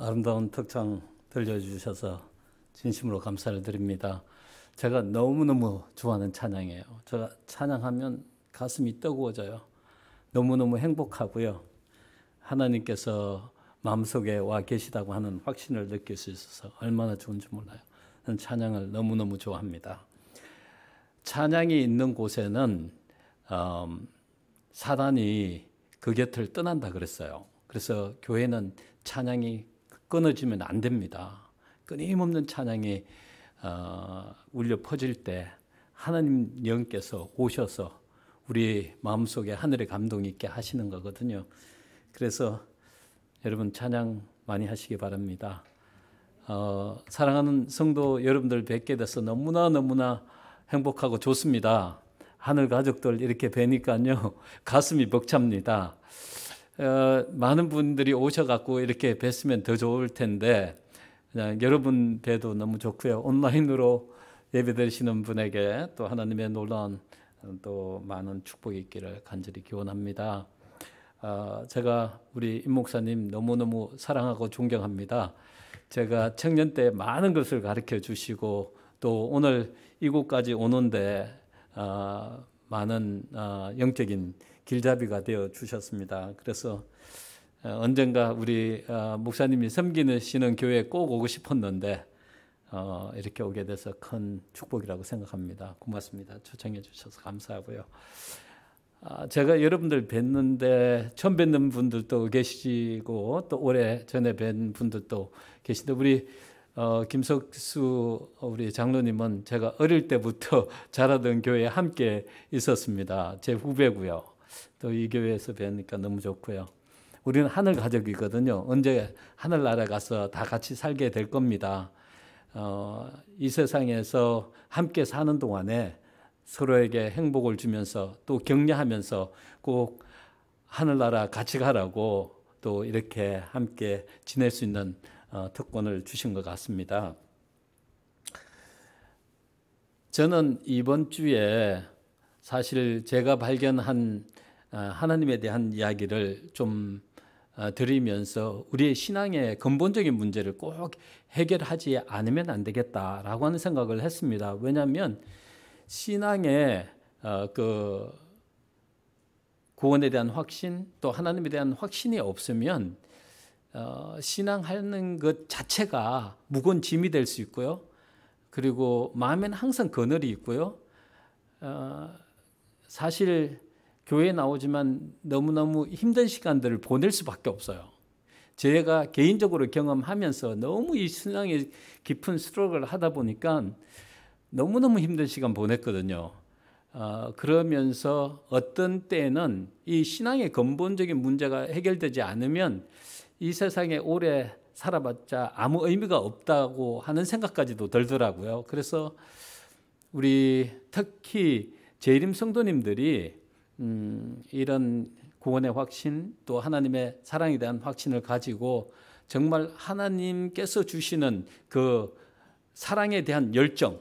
아름다운 특창 들려주셔서 진심으로 감사를 드립니다. 제가 너무너무 좋아하는 찬양이에요. 제가 찬양하면 가슴이 뜨거워져요. 너무너무 행복하고요. 하나님께서 마음속에 와 계시다고 하는 확신을 느낄 수 있어서 얼마나 좋은지 몰라요. 저는 찬양을 너무너무 좋아합니다. 찬양이 있는 곳에는 사단이 그 곁을 떠난다 그랬어요. 그래서 교회는 찬양이 끊어지면 안 됩니다. 끊임없는 찬양이 울려 퍼질 때 하나님 영께서 오셔서 우리 마음속에 하늘의 감동이 있게 하시는 거거든요. 그래서 여러분 찬양 많이 하시기 바랍니다. 사랑하는 성도 여러분들 뵙게 돼서 너무나 행복하고 좋습니다. 하늘 가족들 이렇게 뵈니까요 가슴이 벅찹니다. 많은 분들이 오셔갖고 이렇게 뵀으면 더 좋을 텐데 그냥 여러분 뵈도 너무 좋고요. 온라인으로 예배 드리시는 분에게 또 하나님의 놀라운 또 많은 축복이 있기를 간절히 기원합니다. 제가 우리 임 목사님 너무너무 사랑하고 존경합니다. 제가 청년 때 많은 것을 가르쳐 주시고 또 오늘 이곳까지 오는데 많은 영적인 길잡이가 되어 주셨습니다. 그래서 언젠가 우리 목사님이 섬기시는 교회에 꼭 오고 싶었는데 이렇게 오게 돼서 큰 축복이라고 생각합니다. 고맙습니다. 초청해 주셔서 감사하고요. 제가 여러분들 뵀는데 처음 뵙는 분들도 계시고 또 오래 전에 뵌 분들도 계신데 우리 김석수 우리 장로님은 제가 어릴 때부터 자라던 교회에 함께 있었습니다. 제 후배고요. 또 이 교회에서 뵈니까 너무 좋고요. 우리는 하늘 가족이거든요. 언제 하늘나라 가서 다 같이 살게 될 겁니다. 이 세상에서 함께 사는 동안에 서로에게 행복을 주면서 또 격려하면서 꼭 하늘나라 같이 가라고 또 이렇게 함께 지낼 수 있는 특권을 주신 것 같습니다. 저는 이번 주에 사실 제가 발견한 하나님에 대한 이야기를 좀 드리면서 우리의 신앙의 근본적인 문제를 꼭 해결하지 않으면 안 되겠다라고 하는 생각을 했습니다. 왜냐하면 신앙의 그 구원에 대한 확신 또 하나님에 대한 확신이 없으면 신앙하는 것 자체가 무거운 짐이 될 수 있고요. 그리고 마음에는 항상 그늘이 있고요. 사실 교회에 나오지만 너무너무 힘든 시간들을 보낼 수밖에 없어요. 제가 개인적으로 경험하면서 너무 이 신앙의 깊은 스트럭을 하다 보니까 너무너무 힘든 시간 보냈거든요. 그러면서 어떤 때는 이 신앙의 근본적인 문제가 해결되지 않으면 이 세상에 오래 살아봤자 아무 의미가 없다고 하는 생각까지도 들더라고요. 그래서 우리 특히 재림 성도님들이 이런 구원의 확신 또 하나님의 사랑에 대한 확신을 가지고 정말 하나님께서 주시는 그 사랑에 대한 열정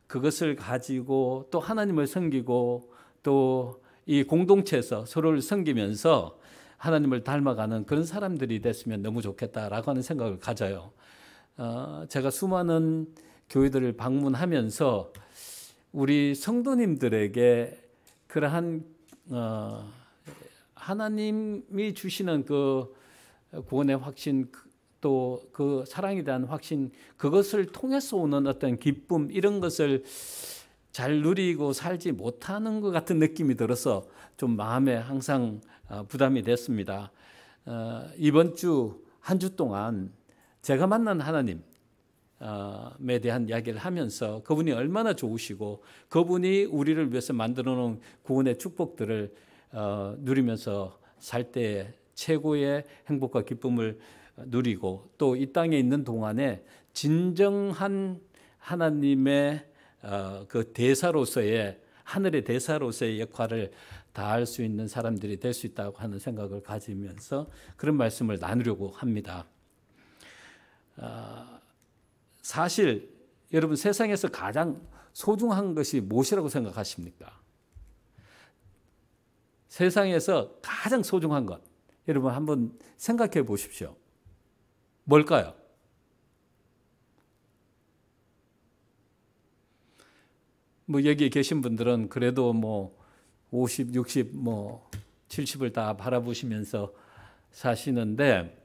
그것을 가지고 또 하나님을 섬기고 또 이 공동체에서 서로를 섬기면서 하나님을 닮아가는 그런 사람들이 됐으면 너무 좋겠다라고 하는 생각을 가져요. 제가 수많은 교회들을 방문하면서 우리 성도님들에게 그러한 하나님이 주시는 그 구원의 확신 또 그 사랑에 대한 확신 그것을 통해서 오는 어떤 기쁨 이런 것을 잘 누리고 살지 못하는 것 같은 느낌이 들어서 좀 마음에 항상 부담이 됐습니다. 이번 주 한 주 동안 제가 만난 하나님에 대한 이야기를 하면서 그분이 얼마나 좋으시고 그분이 우리를 위해서 만들어 놓은 구원의 축복들을 누리면서 살 때 최고의 행복과 기쁨을 누리고 또 이 땅에 있는 동안에 진정한 하나님의 그 대사로서의 하늘의 대사로서의 역할을 다할 수 있는 사람들이 될 수 있다고 하는 생각을 가지면서 그런 말씀을 나누려고 합니다. 사실 여러분 세상에서 가장 소중한 것이 무엇이라고 생각하십니까? 세상에서 가장 소중한 것 여러분 한번 생각해 보십시오. 뭘까요? 뭐 여기 계신 분들은 그래도 뭐 50, 60, 뭐 70을 다 바라보시면서 사시는데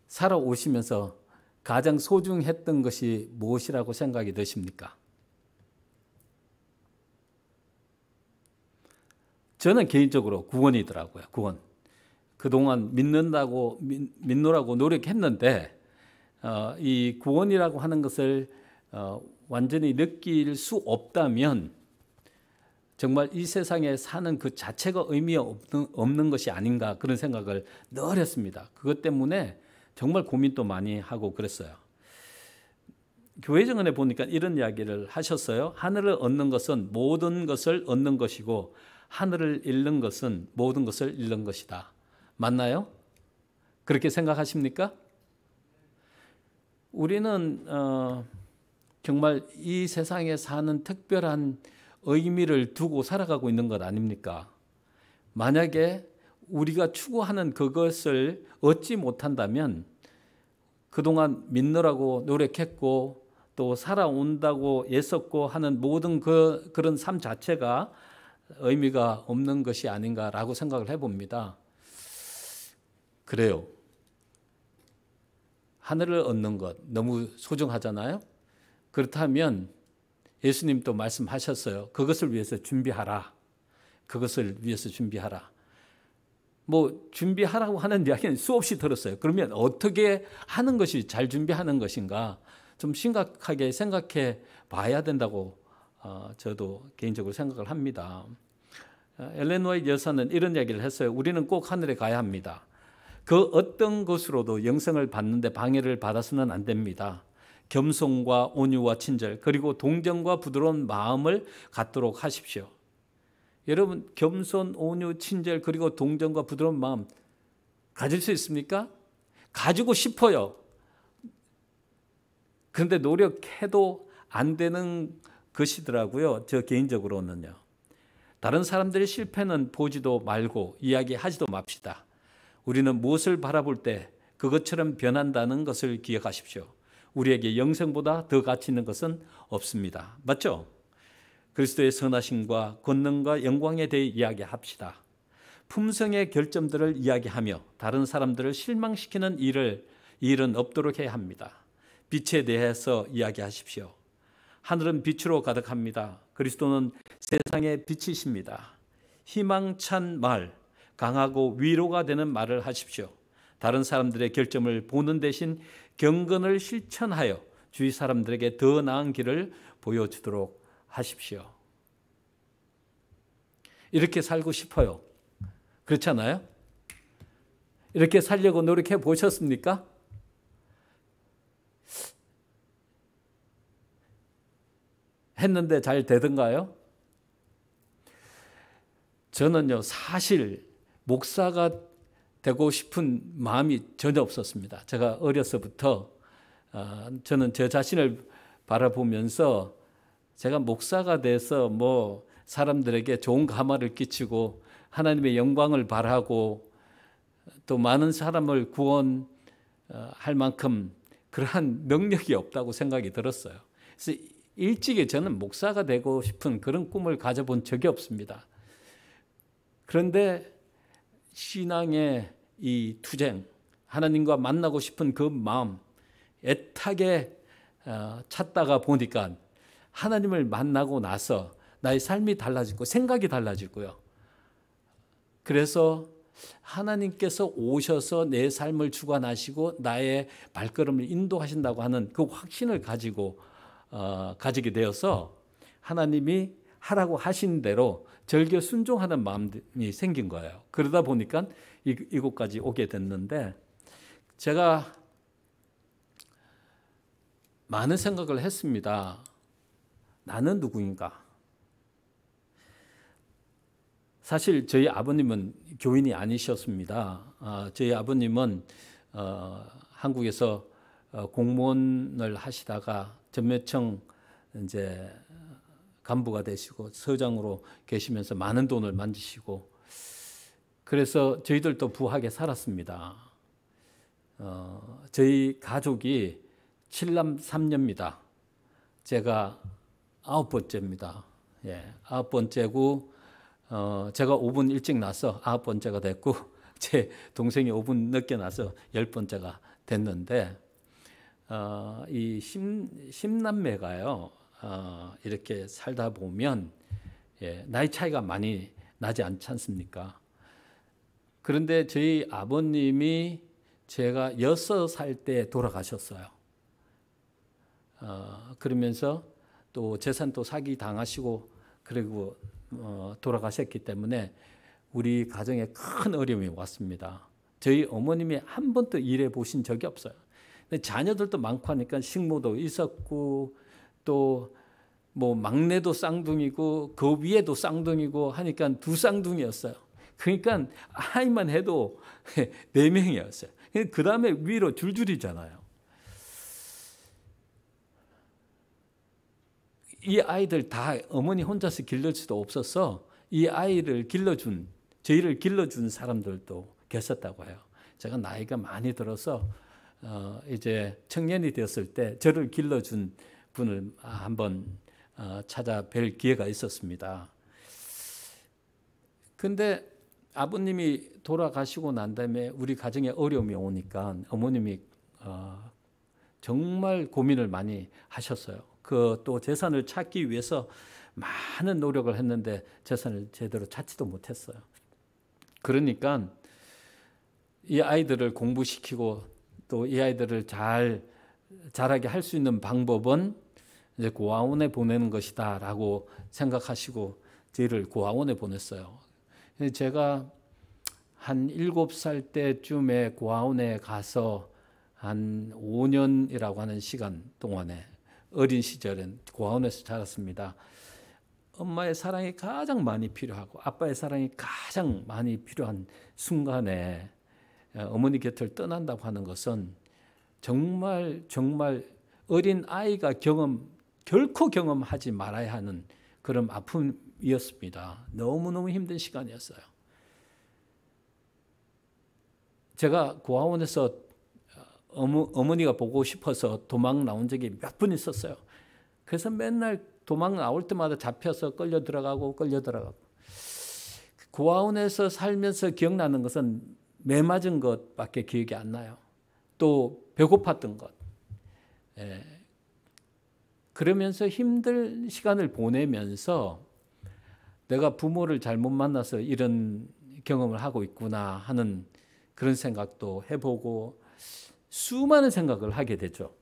살아오시면서 가장 소중했던 것이 무엇이라고 생각이 드십니까? 저는 개인적으로 구원이더라고요. 구원. 그동안 믿노라고 노력했는데 이 구원이라고 하는 것을 완전히 느낄 수 없다면 정말 이 세상에 사는 그 자체가 의미 없는 것이 아닌가 그런 생각을 늘 했습니다. 그것 때문에 정말 고민도 많이 하고 그랬어요. 교회 정언에 보니까 이런 이야기를 하셨어요. 하늘을 얻는 것은 모든 것을 얻는 것이고 하늘을 잃는 것은 모든 것을 잃는 것이다. 맞나요? 그렇게 생각하십니까? 우리는 정말 이 세상에 사는 특별한 의미를 두고 살아가고 있는 것 아닙니까? 만약에 우리가 추구하는 그것을 얻지 못한다면 그동안 믿느라고 노력했고 또 살아온다고 애썼고 하는 모든 그런 삶 자체가 의미가 없는 것이 아닌가라고 생각을 해봅니다. 그래요. 하늘을 얻는 것 너무 소중하잖아요. 그렇다면 예수님도 말씀하셨어요. 그것을 위해서 준비하라. 그것을 위해서 준비하라. 뭐 준비하라고 하는 이야기는 수없이 들었어요. 그러면 어떻게 하는 것이 잘 준비하는 것인가 좀 심각하게 생각해 봐야 된다고 저도 개인적으로 생각을 합니다. 엘렌 화이트 여사는 이런 이야기를 했어요. 우리는 꼭 하늘에 가야 합니다. 그 어떤 것으로도 영생을 받는데 방해를 받아서는 안 됩니다. 겸손과 온유와 친절 그리고 동정과 부드러운 마음을 갖도록 하십시오. 여러분 겸손, 온유, 친절 그리고 동정과 부드러운 마음 가질 수 있습니까? 가지고 싶어요. 그런데 노력해도 안 되는 것이더라고요. 저 개인적으로는요. 다른 사람들의 실패는 보지도 말고 이야기하지도 맙시다. 우리는 무엇을 바라볼 때 그것처럼 변한다는 것을 기억하십시오. 우리에게 영생보다 더 가치 있는 것은 없습니다. 맞죠? 그리스도의 선하심과 권능과 영광에 대해 이야기합시다. 품성의 결점들을 이야기하며 다른 사람들을 실망시키는 일은 없도록 해야 합니다. 빛에 대해서 이야기하십시오. 하늘은 빛으로 가득합니다. 그리스도는 세상의 빛이십니다. 희망찬 말, 강하고 위로가 되는 말을 하십시오. 다른 사람들의 결점을 보는 대신 경건을 실천하여 주위 사람들에게 더 나은 길을 보여주도록 하십시오. 이렇게 살고 싶어요. 그렇잖아요? 이렇게 살려고 노력해 보셨습니까? 했는데 잘 되던가요? 저는요, 사실 목사가 되고 싶은 마음이 전혀 없었습니다. 제가 어려서부터 저는 제 자신을 바라보면서 제가 목사가 돼서 뭐 사람들에게 좋은 가마를 끼치고 하나님의 영광을 바라고 또 많은 사람을 구원할 만큼 그러한 능력이 없다고 생각이 들었어요. 그래서 일찍이 저는 목사가 되고 싶은 그런 꿈을 가져본 적이 없습니다. 그런데 신앙의 이 투쟁, 하나님과 만나고 싶은 그 마음, 애타게 찾다가 보니까 하나님을 만나고 나서 나의 삶이 달라지고 생각이 달라지고요. 그래서 하나님께서 오셔서 내 삶을 주관하시고 나의 발걸음을 인도하신다고 하는 그 확신을 가지게 되어서 하나님이 하라고 하신 대로 절개 순종하는 마음이 생긴 거예요. 그러다 보니까 이곳까지 오게 됐는데 제가 많은 생각을 했습니다. 나는 누구인가? 사실 저희 아버님은 교인이 아니셨습니다. 저희 아버님은 한국에서 공무원을 하시다가 전매청 이제 간부가 되시고 서장으로 계시면서 많은 돈을 만지시고 그래서 저희들도 부하게 살았습니다. 저희 가족이 7남 3녀입니다. 제가 9번째입니다. 예, 9번째고 제가 5분 일찍 나서 9번째가 됐고 제 동생이 5분 늦게 나서 10번째가 됐는데 이 10남매가요. 이렇게 살다 보면 예, 나이 차이가 많이 나지 않지 않습니까? 그런데 저희 아버님이 제가 6살 때 돌아가셨어요. 그러면서 또 재산도 사기 당하시고 그리고 돌아가셨기 때문에 우리 가정에 큰 어려움이 왔습니다. 저희 어머님이 한 번도 일해 보신 적이 없어요. 근데 자녀들도 많고 하니까 식모도 있었고 또 뭐 막내도 쌍둥이고 그 위에도 쌍둥이고 하니까 두 쌍둥이였어요. 그러니까 아이만 해도 4명이었어요. 그 다음에 위로 줄줄이잖아요. 이 아이들 다 어머니 혼자서 길러줄 수도 없어서 이 아이를 길러준, 저희를 길러준 사람들도 계셨다고 해요. 제가 나이가 많이 들어서 이제 청년이 되었을 때 저를 길러준 분을 한번 찾아뵐 기회가 있었습니다. 근데 아버님이 돌아가시고 난 다음에 우리 가정에 어려움이 오니까 어머님이 정말 고민을 많이 하셨어요. 그 또 재산을 찾기 위해서 많은 노력을 했는데 재산을 제대로 찾지도 못했어요. 그러니까 이 아이들을 공부시키고 또 이 아이들을 자라게 할 수 있는 방법은 이제 고아원에 보내는 것이다라고 생각하시고 저희를 고아원에 보냈어요. 제가 한 7살 때쯤에 고아원에 가서 한 5년이라고 하는 시간 동안에 어린 시절엔 고아원에서 자랐습니다. 엄마의 사랑이 가장 많이 필요하고 아빠의 사랑이 가장 많이 필요한 순간에 어머니 곁을 떠난다고 하는 것은 정말 어린 아이가 결코 경험하지 말아야 하는 그런 아픔이었습니다. 너무너무 힘든 시간이었어요. 제가 고아원에서 어머니가 보고 싶어서 도망 나온 적이 몇 번 있었어요. 그래서 맨날 도망 나올 때마다 잡혀서 끌려 들어가고. 고아원에서 살면서 기억나는 것은 매 맞은 것밖에 기억이 안 나요. 또 배고팠던 것. 예. 그러면서 힘든 시간을 보내면서 내가 부모를 잘못 만나서 이런 경험을 하고 있구나 하는 그런 생각도 해보고 수많은 생각을 하게 되죠.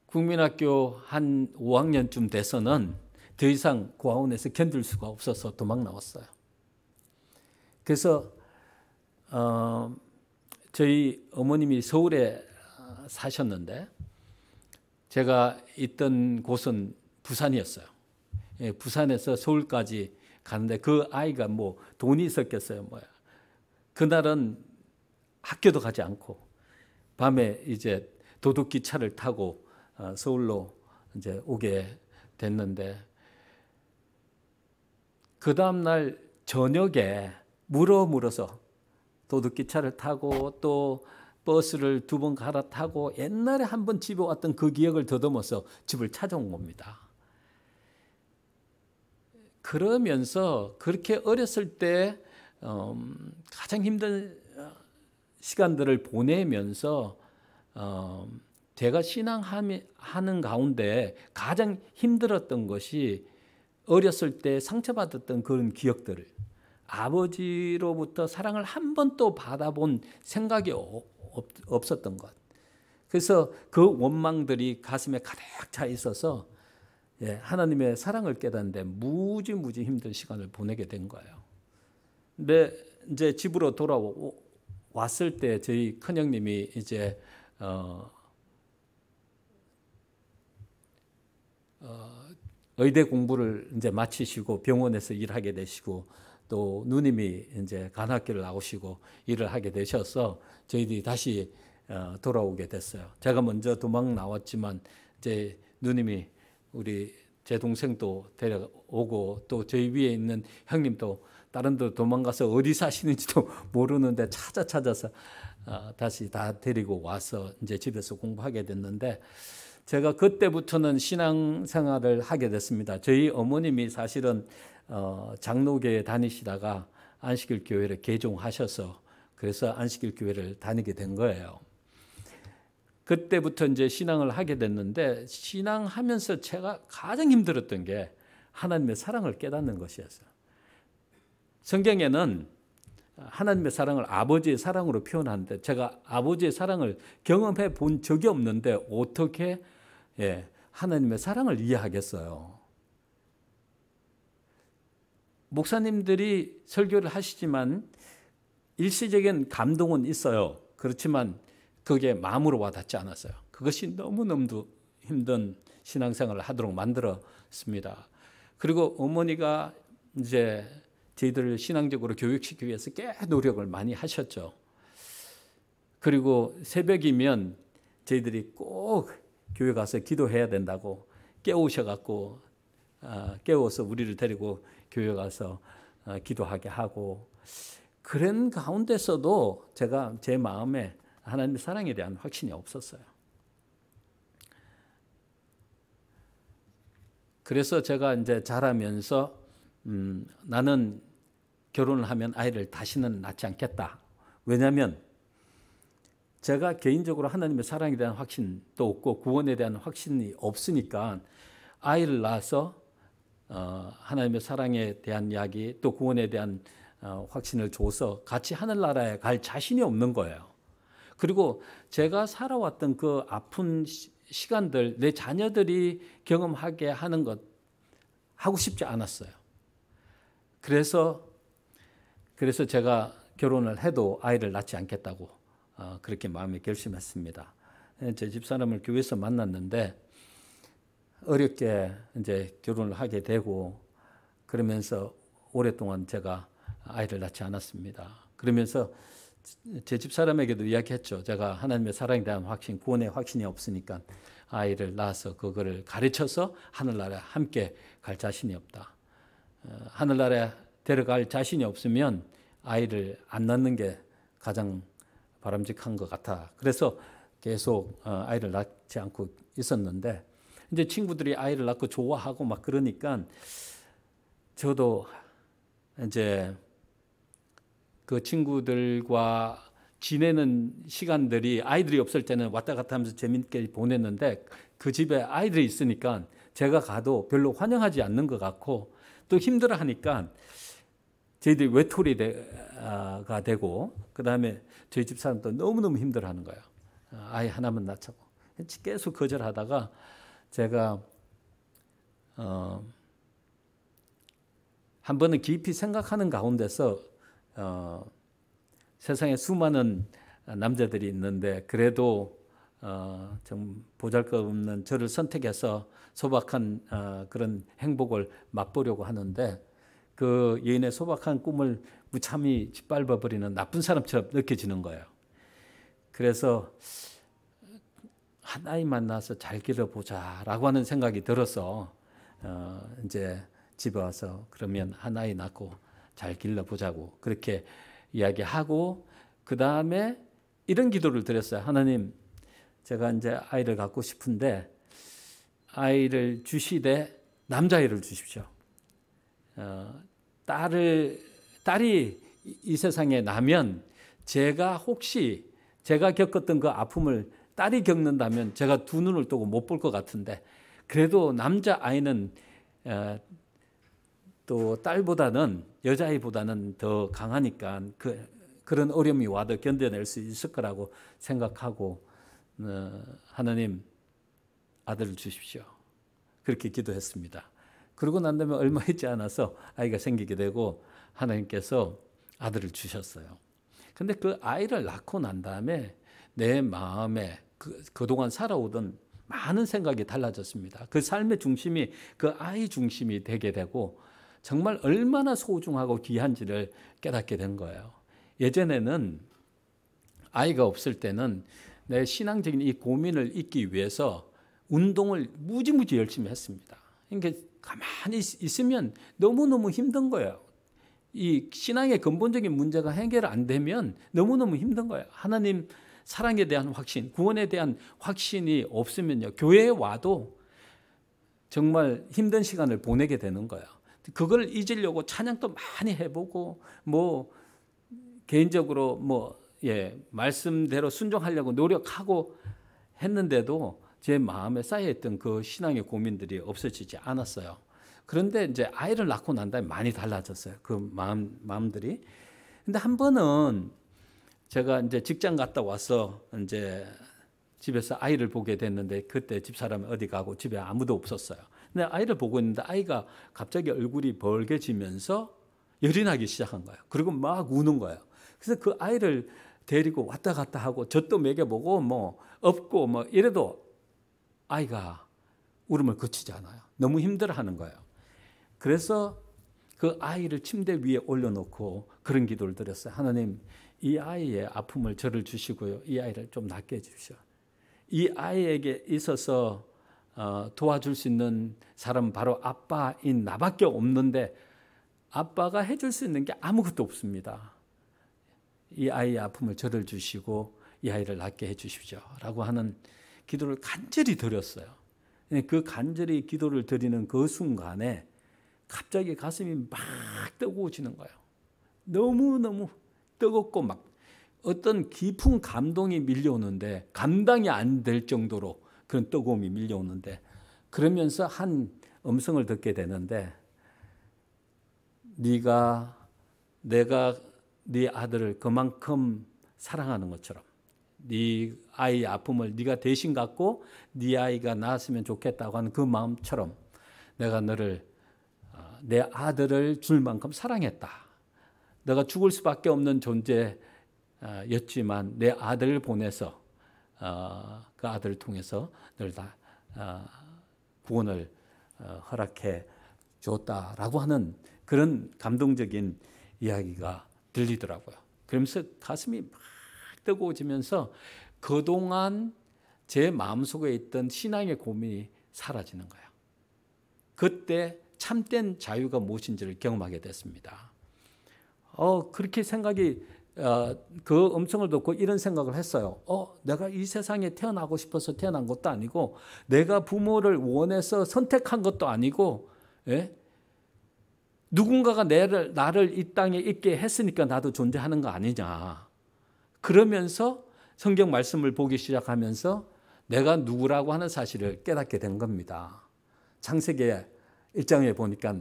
국민학교 한 5학년쯤 돼서는 더 이상 고아원에서 견딜 수가 없어서 도망 나왔어요. 그래서 저희 어머님이 서울에 사셨는데 제가 있던 곳은 부산이었어요. 예, 부산에서 서울까지 가는데 그 아이가 뭐 돈이 있었겠어요, 뭐야. 그날은 학교도 가지 않고 밤에 이제 도둑기차를 타고 서울로 이제 오게 됐는데 그 다음 날 저녁에 물어서 도둑기차를 타고 또 버스를 2번 갈아타고 옛날에 한 번 집에 왔던 그 기억을 더듬어서 집을 찾아온 겁니다. 그러면서 그렇게 어렸을 때 가장 힘든 시간들을 보내면서 제가 신앙하는 가운데 가장 힘들었던 것이 어렸을 때 상처받았던 그런 기억들을 아버지로부터 사랑을 한 번도 받아본 생각이 없었던 것. 그래서 그 원망들이 가슴에 가득 차 있어서 하나님의 사랑을 깨닫는데 무지 힘든 시간을 보내게 된 거예요. 근데 이제 집으로 돌아왔을 때 저희 큰형님이 이제 의대 공부를 이제 마치시고 병원에서 일하게 되시고 또 누님이 이제 간학교를 나오시고 일을 하게 되셔서 저희들이 다시 돌아오게 됐어요. 제가 먼저 도망 나왔지만 이제 누님이 제 동생도 데려오고 또 저희 위에 있는 형님도 다른 데 도망가서 어디 사시는지도 모르는데 찾아서 다시 다 데리고 와서 이제 집에서 공부하게 됐는데, 제가 그때부터는 신앙생활을 하게 됐습니다. 저희 어머님이 사실은 장로교에 다니시다가 안식일 교회를 개종하셔서 그래서 안식일 교회를 다니게 된 거예요. 그때부터 이제 신앙을 하게 됐는데, 신앙하면서 제가 가장 힘들었던 게 하나님의 사랑을 깨닫는 것이었어요. 성경에는 하나님의 사랑을 아버지의 사랑으로 표현하는데, 제가 아버지의 사랑을 경험해 본 적이 없는데 어떻게 하나님의 사랑을 이해하겠어요. 목사님들이 설교를 하시지만 일시적인 감동은 있어요. 그렇지만 그게 마음으로 와닿지 않았어요. 그것이 너무너무 힘든 신앙생활을 하도록 만들었습니다. 그리고 어머니가 이제 저희들을 신앙적으로 교육시키기 위해서 꽤 노력을 많이 하셨죠. 그리고 새벽이면 저희들이 꼭 교회 가서 기도해야 된다고 깨우셔갖고 깨워서 우리를 데리고 교회 가서 기도하게 하고, 그런 가운데서도 제가 제 마음에 하나님의 사랑에 대한 확신이 없었어요. 그래서 제가 이제 자라면서 나는 결혼을 하면 아이를 다시는 낳지 않겠다. 왜냐하면 제가 개인적으로 하나님의 사랑에 대한 확신도 없고 구원에 대한 확신이 없으니까 아이를 낳아서 하나님의 사랑에 대한 이야기 또 구원에 대한 확신을 줘서 같이 하늘나라에 갈 자신이 없는 거예요. 그리고 제가 살아왔던 그 아픈 시간들 내 자녀들이 경험하게 하는 것 하고 싶지 않았어요. 그래서 제가 결혼을 해도 아이를 낳지 않겠다고 그렇게 마음에 결심했습니다. 제 집사람을 교회에서 만났는데 어렵게 이제 결혼을 하게 되고, 그러면서 오랫동안 제가 아이를 낳지 않았습니다. 그러면서 제 집사람에게도 이야기했죠. 제가 하나님의 사랑에 대한 확신, 구원의 확신이 없으니까 아이를 낳아서 그거를 가르쳐서 하늘나라에 함께 갈 자신이 없다. 하늘나라에 데려갈 자신이 없으면 아이를 안 낳는 게 가장 바람직한 것 같아. 그래서 계속 아이를 낳지 않고 있었는데, 이제 친구들이 아이를 낳고 좋아하고 막 그러니까 저도 이제 그 친구들과 지내는 시간들이 아이들이 없을 때는 왔다 갔다 하면서 재밌게 보냈는데, 그 집에 아이들이 있으니까 제가 가도 별로 환영하지 않는 것 같고 또 힘들어하니까 저희들이 외톨이가 되고, 그 다음에 저희 집 사람도 너무너무 힘들어하는 거예요. 아이 하나만 낳자고 계속 거절하다가 제가 한 번은 깊이 생각하는 가운데서 세상에 수많은 남자들이 있는데 그래도 좀 보잘것없는 저를 선택해서 소박한 그런 행복을 맛보려고 하는데, 그 여인의 소박한 꿈을 무참히 짓밟아버리는 나쁜 사람처럼 느껴지는 거예요. 그래서 한 아이 만나서 잘 길러보자라고 하는 생각이 들어서 이제 집에 와서 그러면 한 아이 낳고 잘 길러보자고 그렇게 이야기하고, 그 다음에 이런 기도를 드렸어요. 하나님, 제가 이제 아이를 갖고 싶은데 아이를 주시되 남자아이를 주십시오. 딸이 이 세상에 나면 제가 혹시 제가 겪었던 그 아픔을 딸이 겪는다면 제가 두 눈을 뜨고 못 볼 것 같은데, 그래도 남자아이는 또 딸보다는 여자아이보다는 더 강하니까 그런 어려움이 와도 견뎌낼 수 있을 거라고 생각하고 하나님 아들을 주십시오. 그렇게 기도했습니다. 그러고 난 다음에 얼마 있지 않아서 아이가 생기게 되고 하나님께서 아들을 주셨어요. 근데 그 아이를 낳고 난 다음에 내 마음에 그동안 살아오던 많은 생각이 달라졌습니다. 그 삶의 중심이 그 아이 중심이 되게 되고 정말 얼마나 소중하고 귀한지를 깨닫게 된 거예요. 예전에는 아이가 없을 때는 내 신앙적인 이 고민을 잊기 위해서 운동을 무지무지 열심히 했습니다. 그러니까 가만히 있으면 너무너무 힘든 거예요. 이 신앙의 근본적인 문제가 해결 안 되면 너무너무 힘든 거예요. 하나님 사랑에 대한 확신, 구원에 대한 확신이 없으면요, 교회에 와도 정말 힘든 시간을 보내게 되는 거예요. 그걸 잊으려고 찬양도 많이 해보고 뭐 개인적으로 말씀대로 순종하려고 노력하고 했는데도 제 마음에 쌓여있던 그 신앙의 고민들이 없어지지 않았어요. 그런데 이제 아이를 낳고 난 다음에 많이 달라졌어요. 그 마음들이. 근데 한 번은 제가 이제 직장 갔다 와서 이제 집에서 아이를 보게 됐는데, 그때 집사람이 어디 가고 집에 아무도 없었어요. 근데 아이를 보고 있는데 아이가 갑자기 얼굴이 벌개지면서 열이 나기 시작한 거예요. 그리고 막 우는 거예요. 그래서 그 아이를 데리고 왔다 갔다 하고 젖도 먹여보고 뭐 업고 뭐 이래도 아이가 울음을 그치지 않아요. 너무 힘들어하는 거예요. 그래서 그 아이를 침대 위에 올려놓고 그런 기도를 드렸어요. 하나님, 이 아이의 아픔을 저를 주시고요, 이 아이를 좀 낫게 해주십시오. 이 아이에게 있어서 도와줄 수 있는 사람은 바로 아빠인 나밖에 없는데 아빠가 해줄 수 있는 게 아무것도 없습니다. 이 아이의 아픔을 저를 주시고 이 아이를 낫게 해주십시오 라고 하는 기도를 간절히 드렸어요. 그 간절히 기도를 드리는 그 순간에 갑자기 가슴이 막 뜨거워지는 거예요. 너무너무 뜨겁고 막 어떤 깊은 감동이 밀려오는데, 감당이 안 될 정도로 그런 뜨거움이 밀려오는데, 그러면서 한 음성을 듣게 되는데, 내가 네 아들을 그만큼 사랑하는 것처럼, 네 아이의 아픔을 네가 대신 갖고 네 아이가 나았으면 좋겠다고 하는 그 마음처럼 내가 너를, 내 아들을 줄 만큼 사랑했다. 내가 죽을 수밖에 없는 존재였지만 내 아들을 보내서 그 아들을 통해서 늘 다 구원을 허락해 줬다라고 하는 그런 감동적인 이야기가 들리더라고요. 그러면서 가슴이 막 뜨거워지면서 그동안 제 마음속에 있던 신앙의 고민이 사라지는 거예요. 그때 참된 자유가 무엇인지를 경험하게 됐습니다. 그렇게 생각이, 그 음성을 듣고 이런 생각을 했어요. 내가 이 세상에 태어나고 싶어서 태어난 것도 아니고, 내가 부모를 원해서 선택한 것도 아니고, 누군가가 나를 이 땅에 있게 했으니까 나도 존재하는 거 아니냐. 그러면서 성경 말씀을 보기 시작하면서 내가 누구라고 하는 사실을 깨닫게 된 겁니다. 창세기 1장에 보니까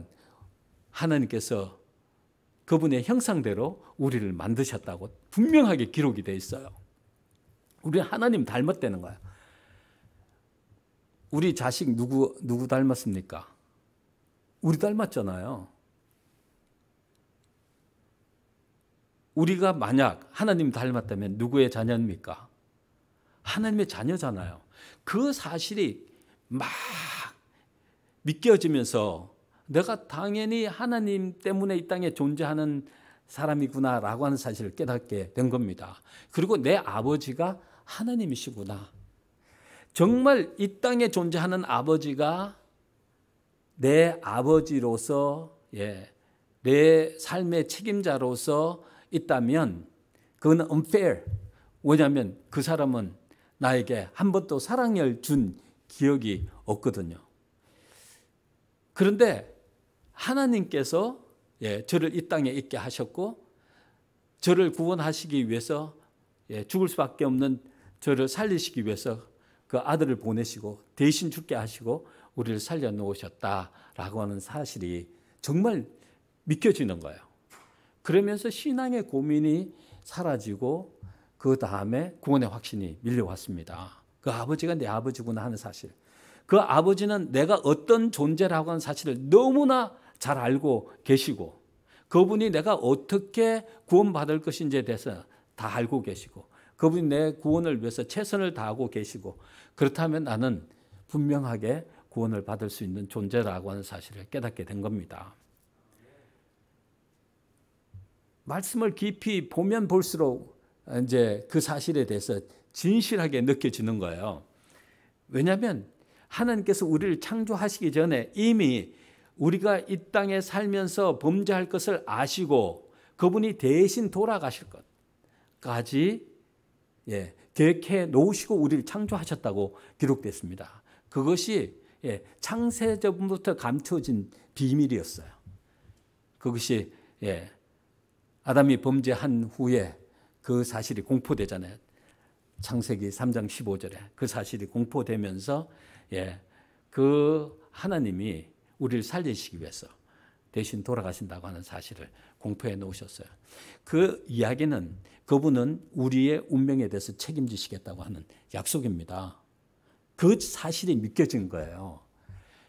하나님께서 그분의 형상대로 우리를 만드셨다고 분명하게 기록이 되어 있어요. 우리 하나님 닮았다는 거예요. 우리 자식 누구 닮았습니까? 우리 닮았잖아요. 우리가 만약 하나님 닮았다면 누구의 자녀입니까? 하나님의 자녀잖아요. 그 사실이 막 믿겨지면서 내가 당연히 하나님 때문에 이 땅에 존재하는 사람이구나라고 하는 사실을 깨닫게 된 겁니다. 그리고 내 아버지가 하나님이시구나. 정말 이 땅에 존재하는 아버지가 내 아버지로서, 내 삶의 책임자로서 있다면 그건 unfair. 왜냐하면 그 사람은 나에게 한 번도 사랑을 준 기억이 없거든요. 그런데 하나님께서 저를 이 땅에 있게 하셨고, 저를 구원하시기 위해서, 죽을 수밖에 없는 저를 살리시기 위해서 그 아들을 보내시고 대신 죽게 하시고 우리를 살려놓으셨다라고 하는 사실이 정말 믿겨지는 거예요. 그러면서 신앙의 고민이 사라지고 그 다음에 구원의 확신이 밀려왔습니다. 그 아버지가 내 아버지구나 하는 사실. 그 아버지는 내가 어떤 존재라고 하는 사실을 너무나 잘 알고 계시고, 그분이 내가 어떻게 구원받을 것인지에 대해서 다 알고 계시고, 그분이 내 구원을 위해서 최선을 다하고 계시고, 그렇다면 나는 분명하게 구원을 받을 수 있는 존재라고 하는 사실을 깨닫게 된 겁니다. 말씀을 깊이 보면 볼수록 이제 그 사실에 대해서 진실하게 느껴지는 거예요. 왜냐하면 하나님께서 우리를 창조하시기 전에 이미 우리가 이 땅에 살면서 범죄할 것을 아시고 그분이 대신 돌아가실 것까지 계획해 놓으시고 우리를 창조하셨다고 기록됐습니다. 그것이 창세전부터 감춰진 비밀이었어요. 그것이 아담이 범죄한 후에 그 사실이 공포되잖아요. 창세기 3장 15절에 그 사실이 공포되면서 그 하나님이 우리를 살리시기 위해서 대신 돌아가신다고 하는 사실을 공포해 놓으셨어요. 그 이야기는 그분은 우리의 운명에 대해서 책임지시겠다고 하는 약속입니다. 그 사실이 믿겨진 거예요.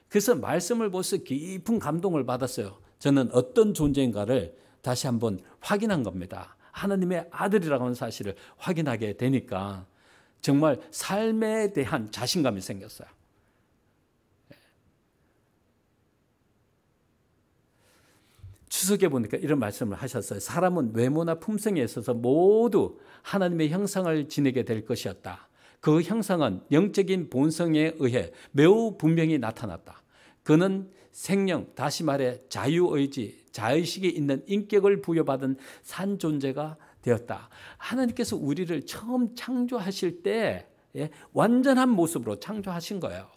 그래서 말씀을 보면서 깊은 감동을 받았어요. 저는 어떤 존재인가를 다시 한번 확인한 겁니다. 하나님의 아들이라고 하는 사실을 확인하게 되니까 정말 삶에 대한 자신감이 생겼어요. 추석에 보니까 이런 말씀을 하셨어요. 사람은 외모나 품성에 있어서 모두 하나님의 형상을 지니게 될 것이었다. 그 형상은 영적인 본성에 의해 매우 분명히 나타났다. 그는 생명, 다시 말해 자유의지, 자의식이 있는 인격을 부여받은 산 존재가 되었다. 하나님께서 우리를 처음 창조하실 때 완전한 모습으로 창조하신 거예요.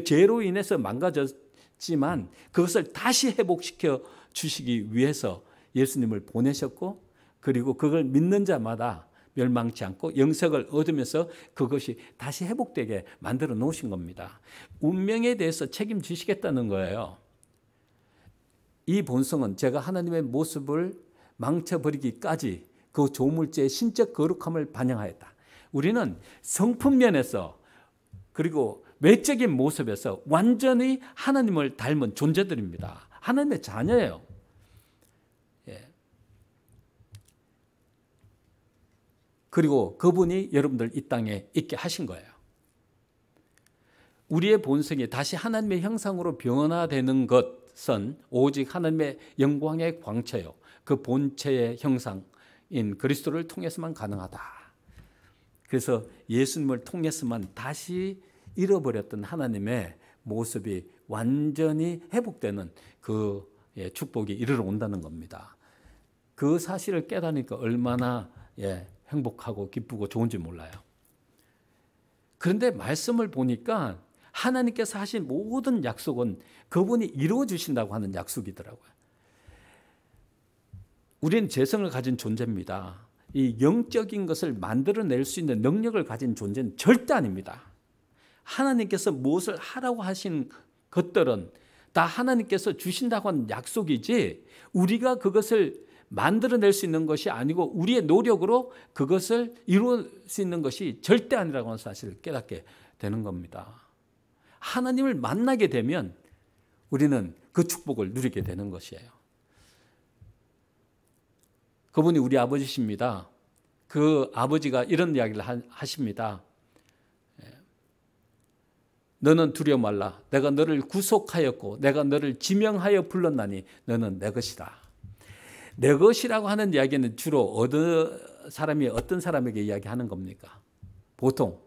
죄로 인해서 망가졌지만 그것을 다시 회복시켜 주시기 위해서 예수님을 보내셨고, 그리고 그걸 믿는 자마다 멸망치 않고 영생을 얻으면서 그것이 다시 회복되게 만들어 놓으신 겁니다. 운명에 대해서 책임지시겠다는 거예요. 이 본성은 제가 하나님의 모습을 망쳐버리기까지 그 조물주의 신적 거룩함을 반영하였다. 우리는 성품면에서 그리고 외적인 모습에서 완전히 하나님을 닮은 존재들입니다. 하나님의 자녀예요. 그리고 그분이 여러분들 이 땅에 있게 하신 거예요. 우리의 본성이 다시 하나님의 형상으로 변화되는 것은 오직 하나님의 영광의 광채요, 그 본체의 형상인 그리스도를 통해서만 가능하다. 그래서 예수님을 통해서만 다시 잃어버렸던 하나님의 모습이 완전히 회복되는 그 축복이 이르러 온다는 겁니다. 그 사실을 깨닫으니까 얼마나 행복하고 기쁘고 좋은지 몰라요. 그런데 말씀을 보니까 하나님께서 하신 모든 약속은 그분이 이루어 주신다고 하는 약속이더라고요. 우리는 재성을 가진 존재입니다. 이 영적인 것을 만들어낼 수 있는 능력을 가진 존재는 절대 아닙니다. 하나님께서 무엇을 하라고 하신 것들은 다 하나님께서 주신다고 하는 약속이지 우리가 그것을 만들어낼 수 있는 것이 아니고 우리의 노력으로 그것을 이룰 수 있는 것이 절대 아니라고 하는 사실을 깨닫게 되는 겁니다. 하나님을 만나게 되면 우리는 그 축복을 누리게 되는 것이에요. 그분이 우리 아버지십니다. 그 아버지가 이런 이야기를 하십니다. 너는 두려워 말라. 내가 너를 구속하였고 내가 너를 지명하여 불렀나니 너는 내 것이다. 내 것이라고 하는 이야기는 주로 어떤 사람에게 이야기하는 겁니까? 보통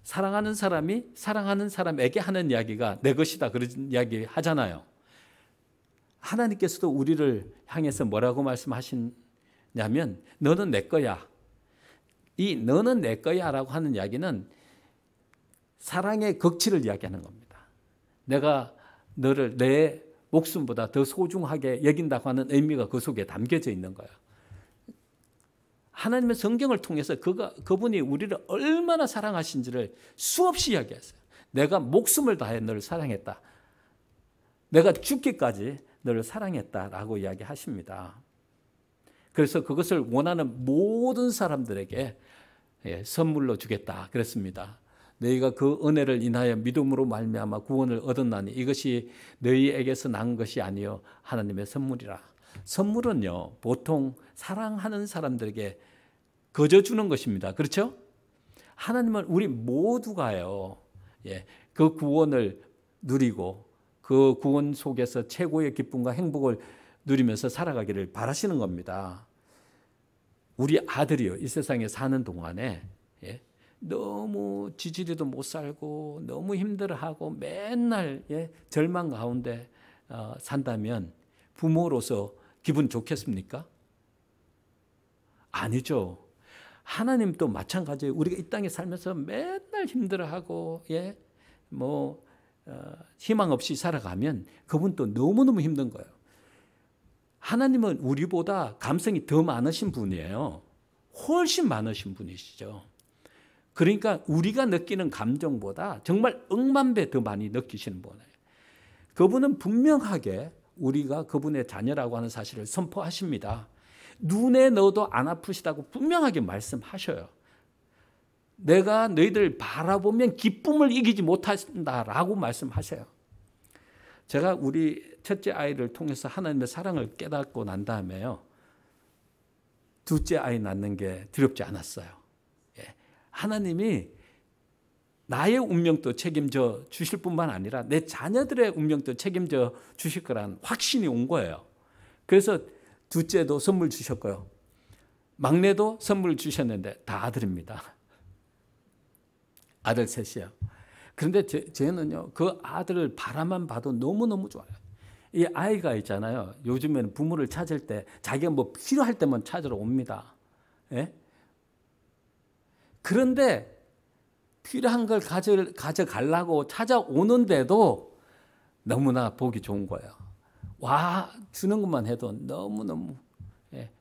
사랑하는 사람이 사랑하는 사람에게 하는 이야기가 내 것이다, 그런 이야기 하잖아요. 하나님께서도 우리를 향해서 뭐라고 말씀하시냐면 너는 내 거야. 이 너는 내 거야 라고 하는 이야기는 사랑의 극치를 이야기하는 겁니다. 내가 너를 내 목숨보다 더 소중하게 여긴다고 하는 의미가 그 속에 담겨져 있는 거예요. 하나님의 성경을 통해서 그분이 우리를 얼마나 사랑하신지를 수없이 이야기했어요. 내가 목숨을 다해 너를 사랑했다. 내가 죽기까지 너를 사랑했다라고 이야기하십니다. 그래서 그것을 원하는 모든 사람들에게 선물로 주겠다 그랬습니다. 너희가 그 은혜를 인하여 믿음으로 말미암아 구원을 얻었나니 이것이 너희에게서 난 것이 아니요 하나님의 선물이라. 선물은요 보통 사랑하는 사람들에게 거저 주는 것입니다. 그렇죠? 하나님은 우리 모두가요 그 구원을 누리고 그 구원 속에서 최고의 기쁨과 행복을 누리면서 살아가기를 바라시는 겁니다. 우리 아들이요 이 세상에 사는 동안에 너무 지지리도 못 살고 너무 힘들어하고 맨날 절망 가운데 산다면 부모로서 기분 좋겠습니까? 아니죠. 하나님도 마찬가지예요. 우리가 이 땅에 살면서 맨날 힘들어하고 희망 없이 살아가면 그분도 너무너무 힘든 거예요. 하나님은 우리보다 감성이 더 많으신 분이에요. 훨씬 많으신 분이시죠. 그러니까 우리가 느끼는 감정보다 정말 억만 배 더 많이 느끼시는 분이에요. 그분은 분명하게 우리가 그분의 자녀라고 하는 사실을 선포하십니다. 눈에 넣어도 안 아프시다고 분명하게 말씀하셔요. 내가 너희들 바라보면 기쁨을 이기지 못한다라고 말씀하세요. 제가 우리 첫째 아이를 통해서 하나님의 사랑을 깨닫고 난 다음에요, 둘째 아이 낳는 게 두렵지 않았어요. 하나님이 나의 운명도 책임져 주실 뿐만 아니라 내 자녀들의 운명도 책임져 주실 거라는 확신이 온 거예요. 그래서 둘째도 선물 주셨고요. 막내도 선물 주셨는데 다 아들입니다. 아들 셋이요. 그런데 쟤는요, 그 아들을 바라만 봐도 너무너무 좋아요. 이 아이가 있잖아요. 요즘에는 부모를 찾을 때 자기가 뭐 필요할 때만 찾으러 옵니다. 그런데 필요한 걸 가져가려고 찾아오는데도 너무나 보기 좋은 거예요. 와, 주는 것만 해도 너무너무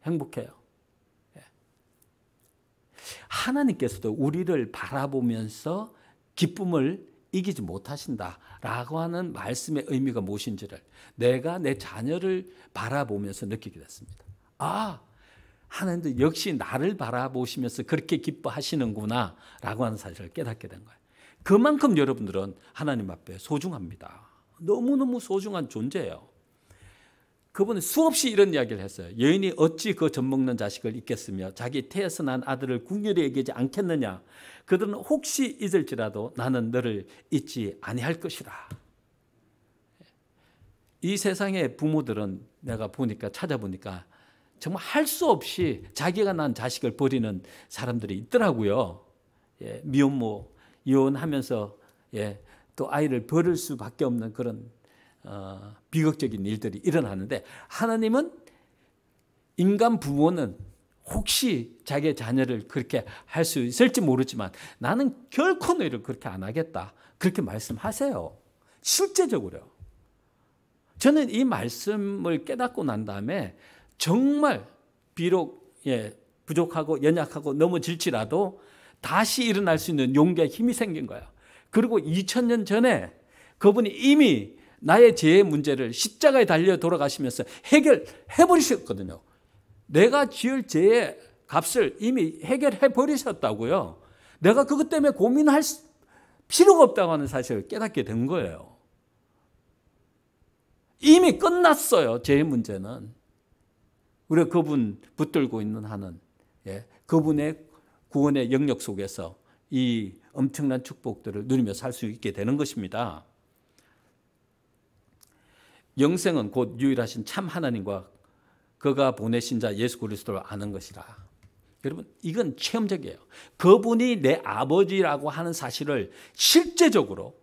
행복해요. 하나님께서도 우리를 바라보면서 기쁨을 이기지 못하신다라고 하는 말씀의 의미가 무엇인지를 내가 내 자녀를 바라보면서 느끼게 됐습니다. 하나님도 역시 나를 바라보시면서 그렇게 기뻐하시는구나 라고 하는 사실을 깨닫게 된 거예요. 그만큼 여러분들은 하나님 앞에 소중합니다. 너무너무 소중한 존재예요. 그분은 수없이 이런 이야기를 했어요. 여인이 어찌 그 젖먹는 자식을 잊겠으며 자기 태에서 난 아들을 궁휼히 여기지 않겠느냐. 그들은 혹시 잊을지라도 나는 너를 잊지 아니할 것이라. 이 세상의 부모들은 내가 찾아보니까 정말 할 수 없이 자기가 낳은 자식을 버리는 사람들이 있더라고요. 미혼모, 이혼하면서 또 아이를 버릴 수밖에 없는 그런 비극적인 일들이 일어나는데, 하나님은 인간 부모는 혹시 자기의 자녀를 그렇게 할 수 있을지 모르지만 나는 결코 너희를 그렇게 안 하겠다. 그렇게 말씀하세요. 실제적으로요. 저는 이 말씀을 깨닫고 난 다음에 정말 비록 부족하고 연약하고 넘어질지라도 다시 일어날 수 있는 용기와 힘이 생긴 거예요. 그리고 2000년 전에 그분이 이미 나의 죄의 문제를 십자가에 달려 돌아가시면서 해결해 버리셨거든요. 내가 지을 죄의 값을 이미 해결해 버리셨다고요. 내가 그것 때문에 고민할 필요가 없다고 하는 사실을 깨닫게 된 거예요. 이미 끝났어요. 죄의 문제는. 우리가 그분 붙들고 있는 한은 그분의 구원의 영역 속에서 이 엄청난 축복들을 누리며 살 수 있게 되는 것입니다. 영생은 곧 유일하신 참 하나님과 그가 보내신 자 예수 그리스도를 아는 것이라. 여러분, 이건 체험적이에요. 그분이 내 아버지라고 하는 사실을 실제적으로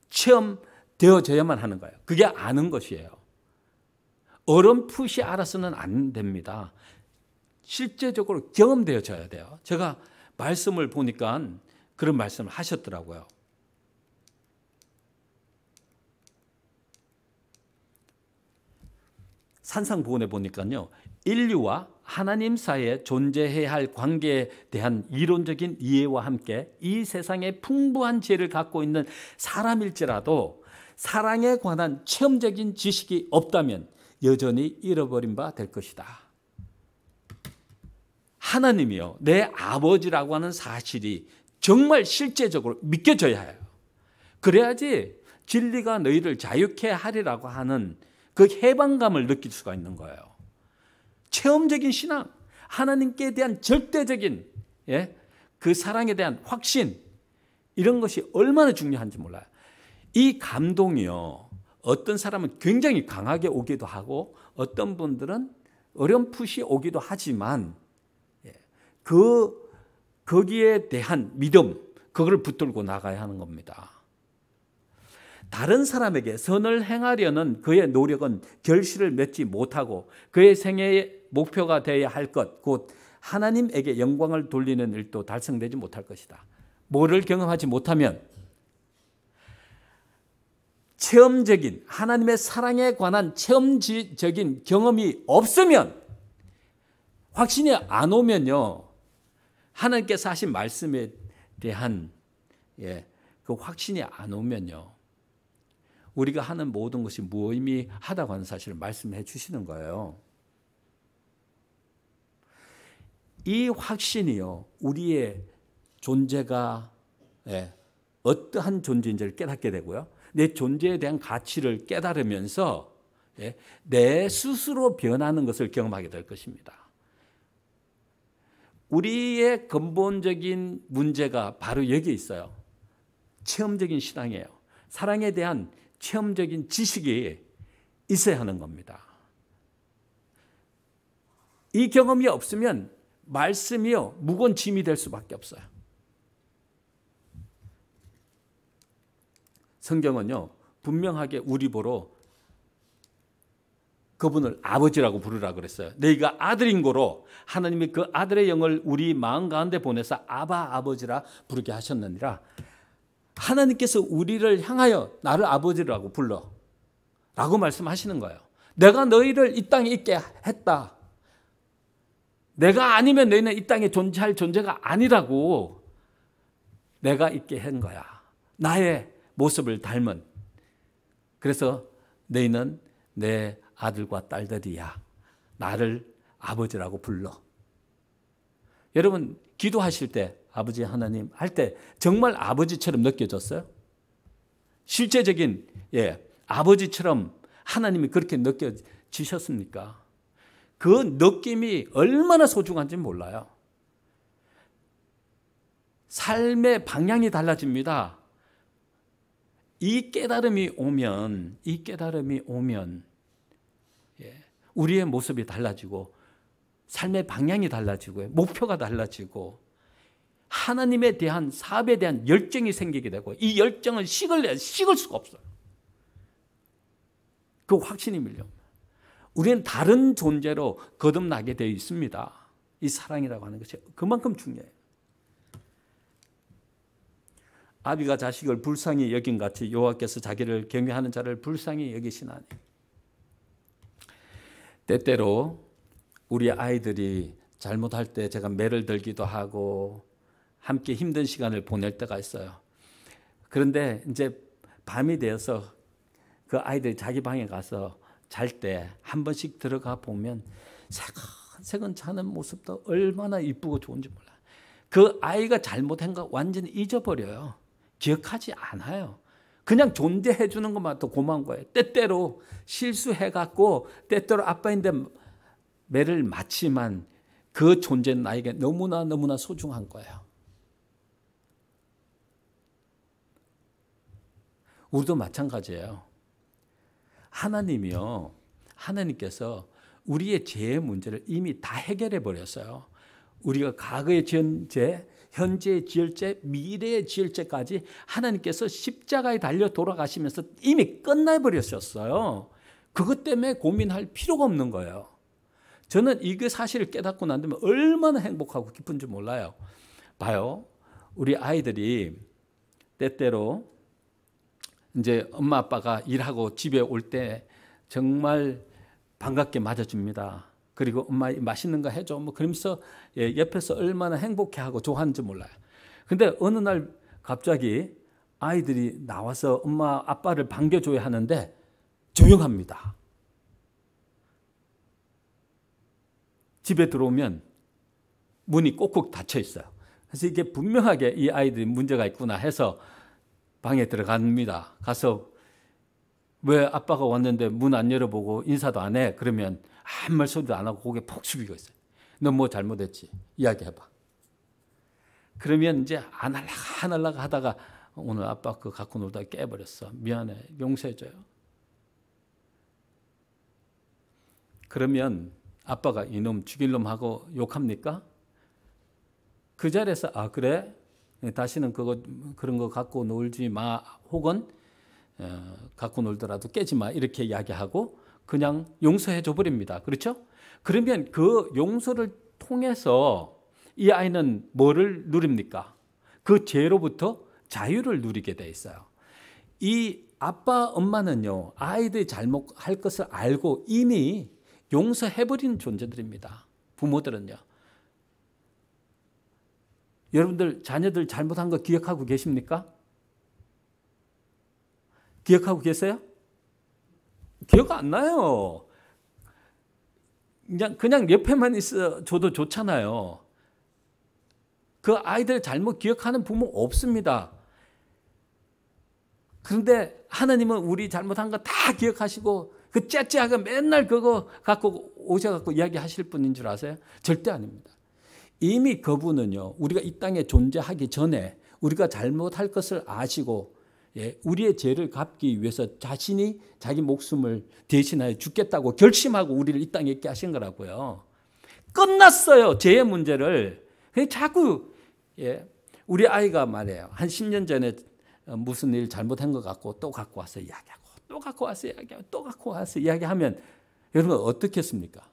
체험되어져야만 하는 거예요. 그게 아는 것이에요. 어렴풋이 알아서는 안 됩니다. 실제적으로 경험되어져야 돼요. 제가 말씀을 보니까 그런 말씀을 하셨더라고요. 산상보훈에 보니까요, 인류와 하나님 사이에 존재해야 할 관계에 대한 이론적인 이해와 함께 이 세상에 풍부한 지혜를 갖고 있는 사람일지라도 사랑에 관한 체험적인 지식이 없다면 여전히 잃어버린 바 될 것이다. 하나님이요, 내 아버지라고 하는 사실이 정말 실제적으로 믿겨져야 해요. 그래야지 진리가 너희를 자유케 하리라고 하는 그 해방감을 느낄 수가 있는 거예요. 체험적인 신앙, 하나님께 대한 절대적인 그 사랑에 대한 확신, 이런 것이 얼마나 중요한지 몰라요. 이 감동이요, 어떤 사람은 굉장히 강하게 오기도 하고 어떤 분들은 어렴풋이 오기도 하지만 거기에 대한 믿음, 그걸 붙들고 나가야 하는 겁니다. 다른 사람에게 선을 행하려는 그의 노력은 결실을 맺지 못하고 그의 생애의 목표가 되어야 할 것, 곧 하나님에게 영광을 돌리는 일도 달성되지 못할 것이다. 뭐를 경험하지 못하면 체험적인 하나님의 사랑에 관한 체험적인 경험이 없으면, 확신이 안 오면요, 하나님께서 하신 말씀에 대한 그 확신이 안 오면요, 우리가 하는 모든 것이 무의미하다고 하는 사실을 말씀해 주시는 거예요. 이 확신이요, 우리의 존재가 어떠한 존재인지를 깨닫게 되고요, 내 존재에 대한 가치를 깨달으면서 내 스스로 변하는 것을 경험하게 될 것입니다. 우리의 근본적인 문제가 바로 여기에 있어요. 체험적인 신앙이에요. 사랑에 대한 체험적인 지식이 있어야 하는 겁니다. 이 경험이 없으면 말씀이요, 무거운 짐이 될 수밖에 없어요. 성경은요, 분명하게 우리 보러 그분을 아버지라고 부르라 그랬어요. 너희가 아들인 고로 하나님이 그 아들의 영을 우리 마음 가운데 보내서 아바 아버지라 부르게 하셨느니라. 하나님께서 우리를 향하여 나를 아버지라고 불러 라고 말씀하시는 거예요. 내가 너희를 이 땅에 있게 했다. 내가 아니면 너희는 이 땅에 존재할 존재가 아니라고 내가 있게 한 거야. 나의 모습을 닮은. 그래서 너희는 내 아들과 딸들이야. 나를 아버지라고 불러. 여러분 기도하실 때 아버지 하나님 할 때 정말 아버지처럼 느껴졌어요? 실제적인 아버지처럼 하나님이 그렇게 느껴지셨습니까? 그 느낌이 얼마나 소중한지 몰라요. 삶의 방향이 달라집니다. 이 깨달음이 오면 우리의 모습이 달라지고 삶의 방향이 달라지고 목표가 달라지고 하나님에 대한 사업에 대한 열정이 생기게 되고, 이 열정은 식을 수가 없어요. 그 확신이 밀려옵니다. 우리는 다른 존재로 거듭나게 되어 있습니다. 이 사랑이라고 하는 것이 그만큼 중요해요. 아비가 자식을 불쌍히 여긴 같이 여호와께서 자기를 경외하는 자를 불쌍히 여기시나니. 때때로 우리 아이들이 잘못할 때 제가 매를 들기도 하고 함께 힘든 시간을 보낼 때가 있어요. 그런데 이제 밤이 되어서 그 아이들이 자기 방에 가서 잘 때 한 번씩 들어가 보면 새근새근 자는 모습도 얼마나 이쁘고 좋은지 몰라요. 그 아이가 잘못한 거 완전히 잊어버려요. 기억하지 않아요. 그냥 존재해 주는 것만 더 고마운 거예요. 때때로 실수해갖고 때때로 아빠인데 매를 맞지만 그 존재는 나에게 너무나 소중한 거예요. 우리도 마찬가지예요. 하나님께서 우리의 죄의 문제를 이미 다 해결해 버렸어요. 우리가 과거에 지은 죄, 현재에 지을 죄, 미래에 지을 죄까지 하나님께서 십자가에 달려 돌아가시면서 이미 끝나버렸었어요. 그것 때문에 고민할 필요가 없는 거예요. 저는 이게 사실을 깨닫고 난 다음에 얼마나 행복하고 기쁜지 몰라요. 봐요. 우리 아이들이 때때로 이제 엄마 아빠가 일하고 집에 올 때 정말 반갑게 맞아줍니다. 그리고 엄마 맛있는 거 해줘. 뭐 그러면서 옆에서 얼마나 행복해하고 좋아하는지 몰라요. 근데 어느 날 갑자기 아이들이 나와서 엄마 아빠를 반겨줘야 하는데 조용합니다. 집에 들어오면 문이 꼭꼭 닫혀 있어요. 그래서 이게 분명하게 이 아이들이 문제가 있구나 해서 방에 들어갑니다. 가서 왜 아빠가 왔는데 문 안 열어보고 인사도 안 해? 그러면 아무 말 소리도 안 하고 고개 푹 숙이고 있어요. 너 뭐 잘못했지? 이야기해봐. 그러면 이제 안 할라가 하다가 오늘 아빠 그거 갖고 놀다가 깨버렸어. 미안해. 용서해줘요. 그러면 아빠가 이놈 죽일 놈 하고 욕합니까? 그 자리에서 아 그래? 다시는 그런 거 갖고 놀지 마, 혹은 갖고 놀더라도 깨지 마, 이렇게 이야기하고 그냥 용서해 줘 버립니다. 그렇죠? 그러면 그 용서를 통해서 이 아이는 뭐를 누립니까? 그 죄로부터 자유를 누리게 돼 있어요. 이 아빠, 엄마는요, 아이들이 잘못할 것을 알고 이미 용서해버린 존재들입니다. 부모들은요. 여러분들 자녀들 잘못한 거 기억하고 계십니까? 기억하고 계세요? 기억 안 나요. 그냥 옆에만 있어줘도 좋잖아요. 그 아이들 잘못 기억하는 부모 없습니다. 그런데 하나님은 우리 잘못한 거 다 기억하시고 그 째째하게 맨날 그거 갖고 오셔갖고 이야기하실 분인 줄 아세요? 절대 아닙니다. 이미 그분은요, 우리가 이 땅에 존재하기 전에 우리가 잘못할 것을 아시고, 우리의 죄를 갚기 위해서 자신이 자기 목숨을 대신하여 죽겠다고 결심하고 우리를 이 땅에 있게 하신 거라고요. 끝났어요, 죄의 문제를. 자꾸 우리 아이가 말이에요, 한 10년 전에 무슨 일 잘못한 것 같고 또 갖고 와서 이야기하고 또 갖고 와서 이야기하고 또 갖고 와서 이야기하면 여러분 어떻겠습니까?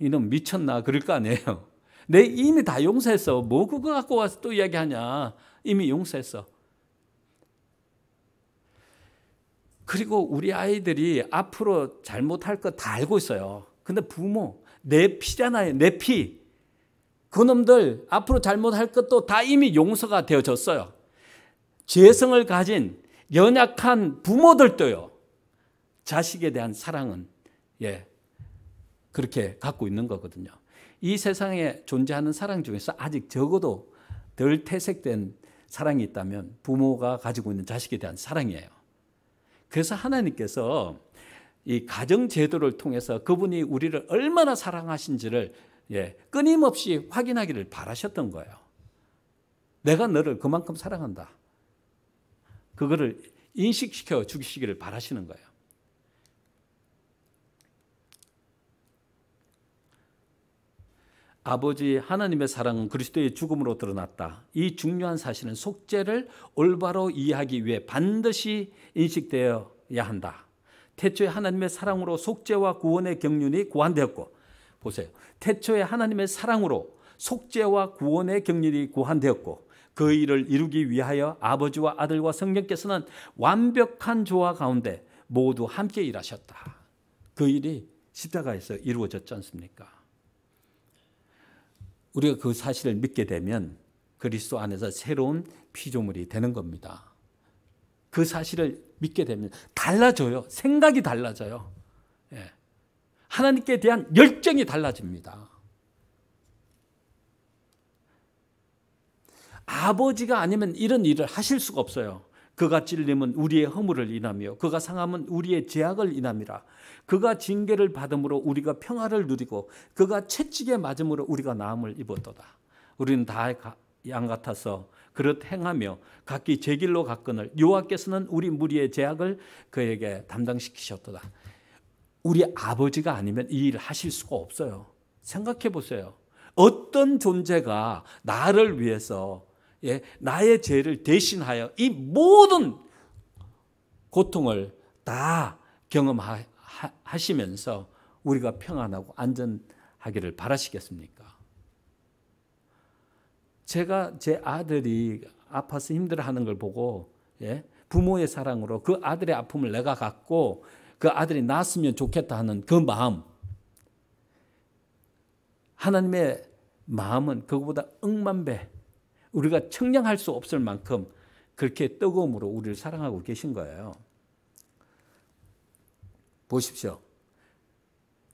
이놈 미쳤나 그럴 거 아니에요. 내 이미 다 용서했어. 뭐 그거 갖고 와서 또 이야기하냐. 이미 용서했어. 그리고 우리 아이들이 앞으로 잘못할 거 다 알고 있어요. 근데 부모, 내 피잖아요. 내 피. 그놈들 앞으로 잘못할 것도 다 이미 용서가 되어졌어요. 죄성을 가진 연약한 부모들도요, 자식에 대한 사랑은 그렇게 갖고 있는 거거든요. 이 세상에 존재하는 사랑 중에서 아직 적어도 덜 퇴색된 사랑이 있다면 부모가 가지고 있는 자식에 대한 사랑이에요. 그래서 하나님께서 이 가정제도를 통해서 그분이 우리를 얼마나 사랑하신지를 끊임없이 확인하기를 바라셨던 거예요. 내가 너를 그만큼 사랑한다. 그거를 인식시켜 주시기를 바라시는 거예요. 아버지 하나님의 사랑은 그리스도의 죽음으로 드러났다. 이 중요한 사실은 속죄를 올바로 이해하기 위해 반드시 인식되어야 한다. 태초에 하나님의 사랑으로 속죄와 구원의 경륜이 고안되었고, 보세요. 태초에 하나님의 사랑으로 속죄와 구원의 경륜이 고안되었고, 그 일을 이루기 위하여 아버지와 아들과 성령께서는 완벽한 조화 가운데 모두 함께 일하셨다. 그 일이 십자가에서 이루어졌지 않습니까? 우리가 그 사실을 믿게 되면 그리스도 안에서 새로운 피조물이 되는 겁니다. 그 사실을 믿게 되면 달라져요. 생각이 달라져요. 하나님께 대한 열정이 달라집니다. 아버지가 아니면 이런 일을 하실 수가 없어요. 그가 찔림은 우리의 허물을 인하며 그가 상함은 우리의 죄악을 인함이라. 그가 징계를 받음으로 우리가 평화를 누리고 그가 채찍에 맞음으로 우리가 나음을 입었도다. 우리는 다 양 같아서 그릇 행하며 각기 제 길로 갔거늘 여호와께서는 우리 무리의 죄악을 그에게 담당시키셨도다. 우리 아버지가 아니면 이 일을 하실 수가 없어요. 생각해 보세요. 어떤 존재가 나를 위해서 나의 죄를 대신하여 이 모든 고통을 다 경험하시면서 우리가 평안하고 안전하기를 바라시겠습니까? 제가 제 아들이 아파서 힘들어하는 걸 보고 부모의 사랑으로 그 아들의 아픔을 내가 갖고 그 아들이 나았으면 좋겠다 하는 그 마음, 하나님의 마음은 그거보다 억만배 우리가 청량할 수 없을 만큼 그렇게 뜨거움으로 우리를 사랑하고 계신 거예요. 보십시오.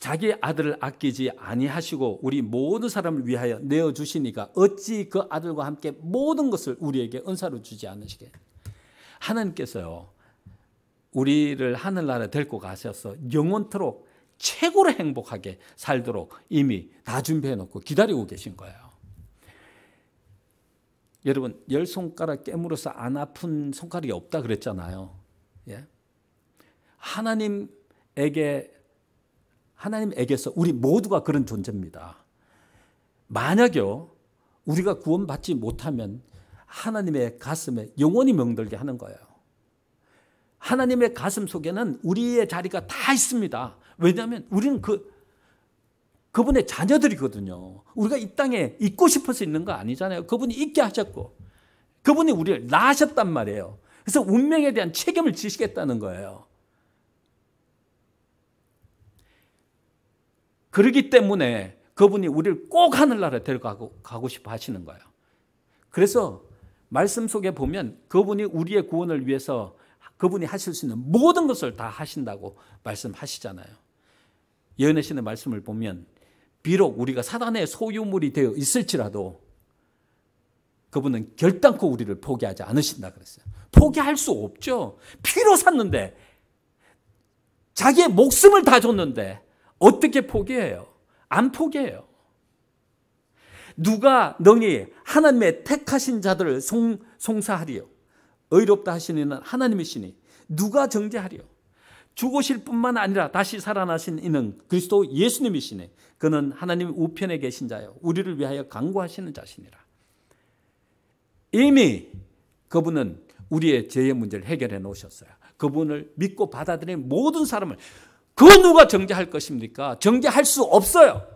자기 아들을 아끼지 아니하시고 우리 모든 사람을 위하여 내어주시니까 어찌 그 아들과 함께 모든 것을 우리에게 은사로 주지 않으시게. 하나님께서요, 우리를 하늘나라에 데리고 가셔서 영원토록 최고로 행복하게 살도록 이미 다 준비해 놓고 기다리고 계신 거예요. 여러분, 10손가락 깨물어서 안 아픈 손가락이 없다 그랬잖아요. 하나님에게서 우리 모두가 그런 존재입니다. 만약요, 우리가 구원받지 못하면 하나님의 가슴에 영원히 멍들게 하는 거예요. 하나님의 가슴 속에는 우리의 자리가 다 있습니다. 왜냐하면 우리는 그분의 자녀들이거든요. 우리가 이 땅에 있고 싶어서 있는 거 아니잖아요. 그분이 있게 하셨고 그분이 우리를 낳으셨단 말이에요. 그래서 운명에 대한 책임을 지시겠다는 거예요. 그렇기 때문에 그분이 우리를 꼭 하늘나라에 데려가고 싶어 하시는 거예요. 그래서 말씀 속에 보면 그분이 우리의 구원을 위해서 그분이 하실 수 있는 모든 것을 다 하신다고 말씀하시잖아요. 예언의 신의 말씀을 보면 비록 우리가 사단의 소유물이 되어 있을지라도 그분은 결단코 우리를 포기하지 않으신다 그랬어요. 포기할 수 없죠. 피로 샀는데 자기의 목숨을 다 줬는데 어떻게 포기해요? 안 포기해요. 누가 너희 하나님의 택하신 자들을 송사하리요? 의롭다 하시는 이는 하나님이시니 누가 정죄하리요? 죽으실 뿐만 아니라 다시 살아나신 이는 그리스도 예수님이시니 그는 하나님 우편에 계신 자요 우리를 위하여 간구하시는 자시니라. 이미 그분은 우리의 죄의 문제를 해결해 놓으셨어요. 그분을 믿고 받아들인 모든 사람을 그 누가 정죄할 것입니까? 정죄할 수 없어요.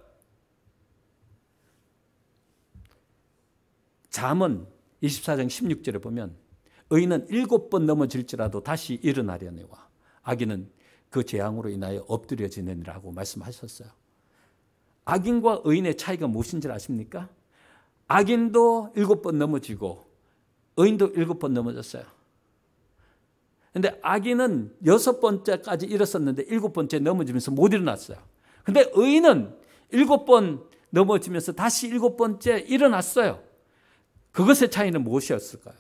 잠언 24장 16절에 보면 의인은 7번 넘어질지라도 다시 일어나려니와 악인은 그 재앙으로 인하여 엎드려지느니라고 말씀하셨어요. 악인과 의인의 차이가 무엇인지 아십니까? 악인도 7번 넘어지고 의인도 7번 넘어졌어요. 그런데 악인은 6번째까지 일어섰는데 7번째 넘어지면서 못 일어났어요. 그런데 의인은 7번 넘어지면서 다시 7번째 일어났어요. 그것의 차이는 무엇이었을까요?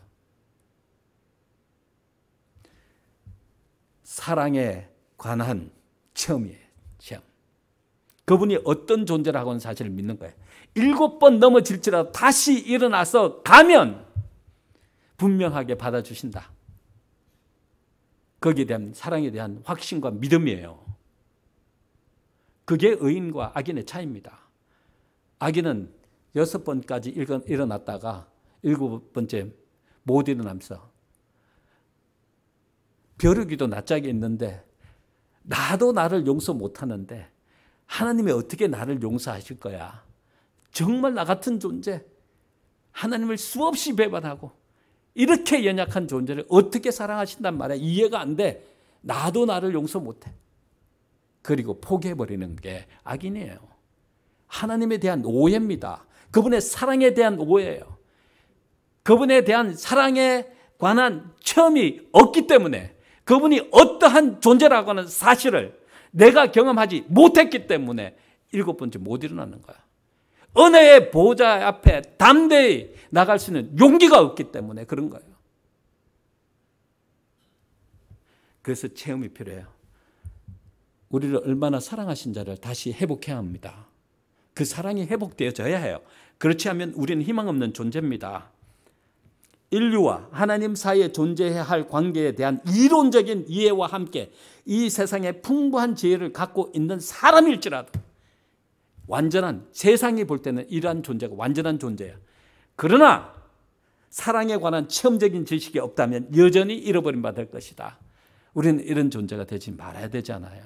사랑에 관한 체험이에요. 체험. 그분이 어떤 존재라고 하는 사실을 믿는 거예요. 7번 넘어질지라도 다시 일어나서 가면 분명하게 받아주신다. 거기에 대한 사랑에 대한 확신과 믿음이에요. 그게 의인과 악인의 차이입니다. 악인은 6번까지 일어났다가 7번째 못 일어나면서 벼르기도 낯짝에 있는데 나도 나를 용서 못하는데 하나님이 어떻게 나를 용서하실 거야. 정말 나 같은 존재, 하나님을 수없이 배반하고 이렇게 연약한 존재를 어떻게 사랑하신단 말이야. 이해가 안 돼. 나도 나를 용서 못해. 그리고 포기해버리는 게 악인이에요. 하나님에 대한 오해입니다. 그분의 사랑에 대한 오해예요. 그분에 대한 사랑에 관한 체험이 없기 때문에 그분이 어떠한 존재라고 하는 사실을 내가 경험하지 못했기 때문에 7번째 못 일어나는 거야. 은혜의 보좌 앞에 담대히 나갈 수 있는 용기가 없기 때문에 그런 거예요. 그래서 체험이 필요해요. 우리를 얼마나 사랑하신 자를 다시 회복해야 합니다. 그 사랑이 회복되어져야 해요. 그렇지 않으면 우리는 희망 없는 존재입니다. 인류와 하나님 사이에 존재해야 할 관계에 대한 이론적인 이해와 함께 이 세상에 풍부한 지혜를 갖고 있는 사람일지라도 완전한, 세상이 볼 때는 이러한 존재가 완전한 존재야. 그러나 사랑에 관한 체험적인 지식이 없다면 여전히 잃어버린 바 될 것이다. 우리는 이런 존재가 되지 말아야 되잖아요.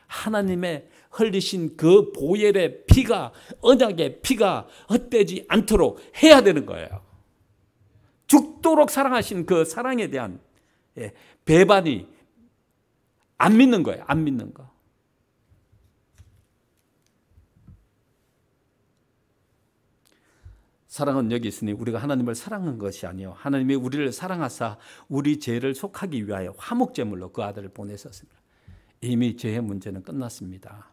하나님의 흘리신 그 보혈의 피가, 언약의 피가 헛되지 않도록 해야 되는 거예요. 죽도록 사랑하신 그 사랑에 대한 배반이 안 믿는 거예요. 안 믿는 거. 사랑은 여기 있으니 우리가 하나님을 사랑한 것이 아니요 하나님이 우리를 사랑하사 우리 죄를 속하기 위하여 화목제물로 그 아들을 보내셨습니다. 이미 죄의 문제는 끝났습니다.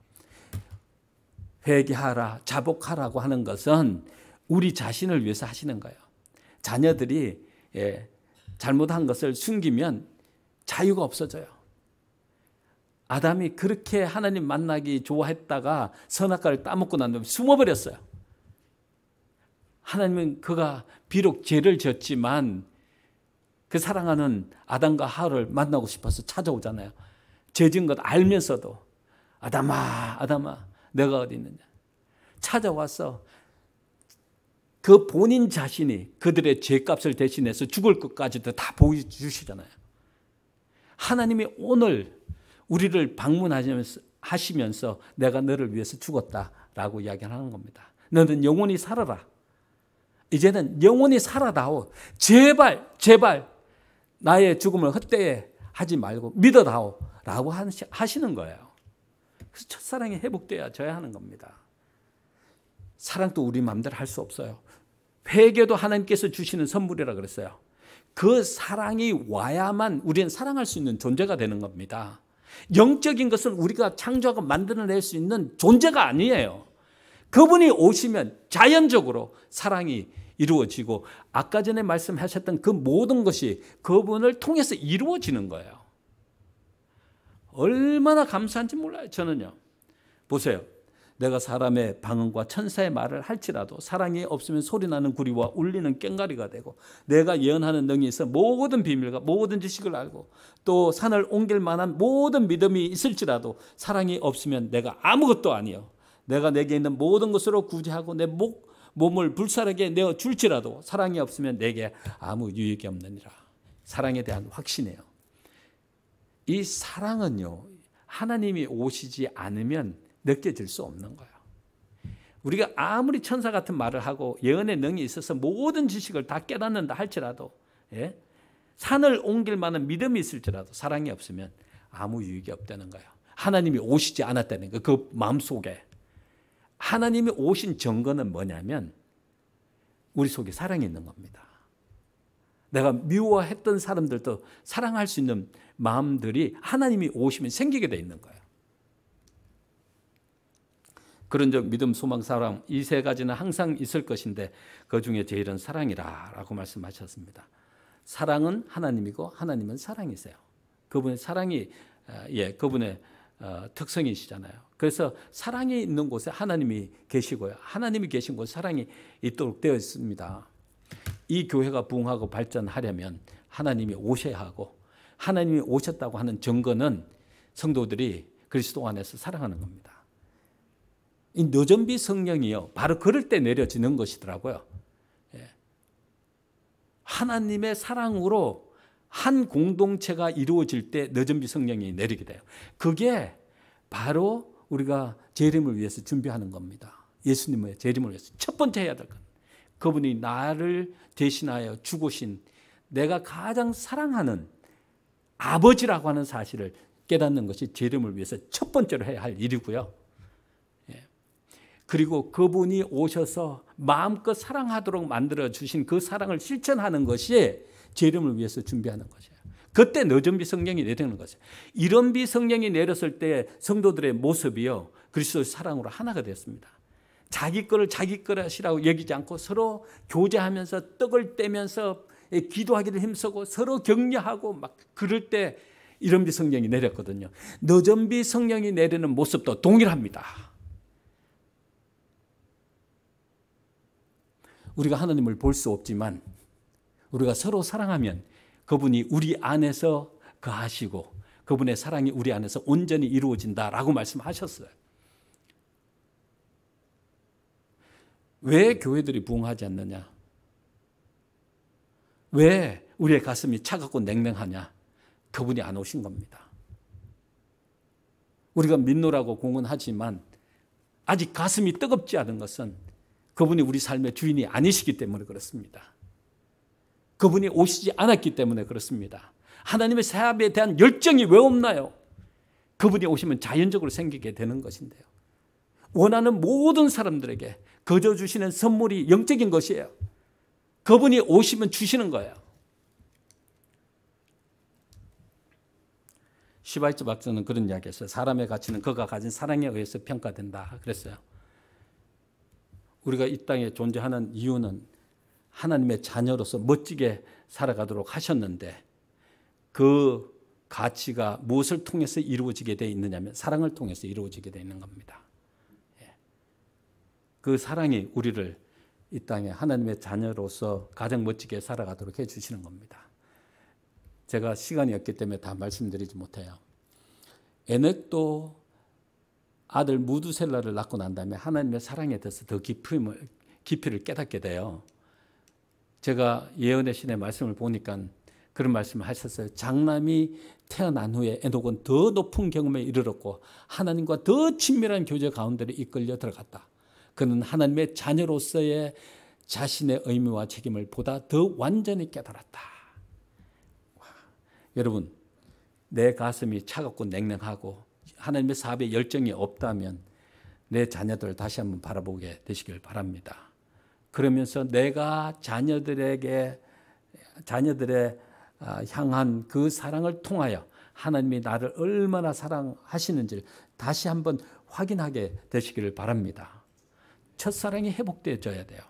회개하라, 자복하라고 하는 것은 우리 자신을 위해서 하시는 거예요. 자녀들이 잘못한 것을 숨기면 자유가 없어져요. 아담이 그렇게 하나님 만나기 좋아했다가 선악과를 따먹고 난 다음에 숨어버렸어요. 하나님은 그가 비록 죄를 졌지만 그 사랑하는 아담과 하와를 만나고 싶어서 찾아오잖아요. 죄 지은 것 알면서도 아담아, 아담아, 내가 어디 있느냐. 찾아와서 그 본인 자신이 그들의 죄값을 대신해서 죽을 것까지도 다 보여주시잖아요. 하나님이 오늘 우리를 방문하시면서 내가 너를 위해서 죽었다라고 이야기하는 겁니다. 너는 영원히 살아라. 이제는 영원히 살아다오. 제발 나의 죽음을 헛되이 하지 말고 믿어다오 라고 하시는 거예요. 그래서 첫사랑이 회복되어져야 하는 겁니다. 사랑도 우리 마음대로 할 수 없어요. 회개도 하나님께서 주시는 선물이라 그랬어요. 그 사랑이 와야만 우리는 사랑할 수 있는 존재가 되는 겁니다. 영적인 것은 우리가 창조하고 만들어낼 수 있는 존재가 아니에요. 그분이 오시면 자연적으로 사랑이 이루어지고 아까 전에 말씀하셨던 그 모든 것이 그분을 통해서 이루어지는 거예요. 얼마나 감사한지 몰라요. 저는요. 보세요. 내가 사람의 방언과 천사의 말을 할지라도 사랑이 없으면 소리나는 구리와 울리는 꽹과리가 되고 내가 예언하는 능이 있어 모든 비밀과 모든 지식을 알고 또 산을 옮길 만한 모든 믿음이 있을지라도 사랑이 없으면 내가 아무것도 아니요. 내가 내게 있는 모든 것으로 구제하고 내 몸을 불살하게 내어 줄지라도 사랑이 없으면 내게 아무 유익이 없느니라. 사랑에 대한 확신이에요. 이 사랑은요. 하나님이 오시지 않으면 느껴질 수 없는 거예요. 우리가 아무리 천사 같은 말을 하고 예언의 능이 있어서 모든 지식을 다 깨닫는다 할지라도 산을 옮길 만한 믿음이 있을지라도 사랑이 없으면 아무 유익이 없다는 거예요. 하나님이 오시지 않았다는 거, 그 마음속에. 하나님이 오신 증거는 뭐냐면 우리 속에 사랑이 있는 겁니다. 내가 미워했던 사람들도 사랑할 수 있는 마음들이 하나님이 오시면 생기게 돼 있는 거예요. 그런 적 믿음, 소망, 사랑 이 세 가지는 항상 있을 것인데 그 중에 제일은 사랑이라고 말씀하셨습니다. 사랑은 하나님이고 하나님은 사랑이세요. 그분의 사랑이 그분의 특성이시잖아요. 그래서 사랑이 있는 곳에 하나님이 계시고요. 하나님이 계신 곳에 사랑이 있도록 되어 있습니다. 이 교회가 부흥하고 발전하려면 하나님이 오셔야 하고 하나님이 오셨다고 하는 증거는 성도들이 그리스도 안에서 사랑하는 겁니다. 이 너전비 성령이요. 바로 그럴 때 내려지는 것이더라고요. 하나님의 사랑으로 한 공동체가 이루어질 때 너전비 성령이 내리게 돼요. 그게 바로 우리가 재림을 위해서 준비하는 겁니다. 예수님의 재림을 위해서 첫 번째 해야 될 것. 그분이 나를 대신하여 죽으신 내가 가장 사랑하는 아버지라고 하는 사실을 깨닫는 것이 재림을 위해서 첫 번째로 해야 할 일이고요. 그리고 그분이 오셔서 마음껏 사랑하도록 만들어주신 그 사랑을 실천하는 것이 재림을 위해서 준비하는 것이에요. 그때 너전비 성령이 내리는 것이에요. 이런비 성령이 내렸을 때 성도들의 모습이요. 그리스도의 사랑으로 하나가 됐습니다. 자기 거를 자기 것이라고 여기지 않고 서로 교제하면서 떡을 떼면서 기도하기를 힘쓰고 서로 격려하고 막 그럴 때 이런비 성령이 내렸거든요. 너전비 성령이 내리는 모습도 동일합니다. 우리가 하나님을 볼 수 없지만 우리가 서로 사랑하면 그분이 우리 안에서 거하시고 그분의 사랑이 우리 안에서 온전히 이루어진다라고 말씀하셨어요. 왜 교회들이 부흥하지 않느냐? 왜 우리의 가슴이 차갑고 냉랭하냐? 그분이 안 오신 겁니다. 우리가 믿노라고 공언하지만 아직 가슴이 뜨겁지 않은 것은 그분이 우리 삶의 주인이 아니시기 때문에 그렇습니다. 그분이 오시지 않았기 때문에 그렇습니다. 하나님의 사업에 대한 열정이 왜 없나요? 그분이 오시면 자연적으로 생기게 되는 것인데요. 원하는 모든 사람들에게 거저 주시는 선물이 영적인 것이에요. 그분이 오시면 주시는 거예요. 시바이츠 박사는 그런 이야기했어요. 사람의 가치는 그가 가진 사랑에 의해서 평가된다 그랬어요. 우리가 이 땅에 존재하는 이유는 하나님의 자녀로서 멋지게 살아가도록 하셨는데 그 가치가 무엇을 통해서 이루어지게 되어 있느냐면 사랑을 통해서 이루어지게 되어 있는 겁니다. 그 사랑이 우리를 이 땅에 하나님의 자녀로서 가장 멋지게 살아가도록 해주시는 겁니다. 제가 시간이 없기 때문에 다 말씀드리지 못해요. 에녹도 아들 무두셀라를 낳고 난 다음에 하나님의 사랑에 대해서 더 깊이를 깨닫게 돼요. 제가 예언의 신의 말씀을 보니까 그런 말씀을 하셨어요. 장남이 태어난 후에 에녹은 더 높은 경험에 이르렀고 하나님과 더 친밀한 교제 가운데로 이끌려 들어갔다. 그는 하나님의 자녀로서의 자신의 의미와 책임을 보다 더 완전히 깨달았다. 와, 여러분, 내 가슴이 차갑고 냉랭하고 하나님의 사업에 열정이 없다면 내 자녀들을 다시 한번 바라보게 되시길 바랍니다. 그러면서 내가 자녀들의 향한 그 사랑을 통하여 하나님이 나를 얼마나 사랑하시는지를 다시 한번 확인하게 되시기를 바랍니다. 첫사랑이 회복되어져야 돼요.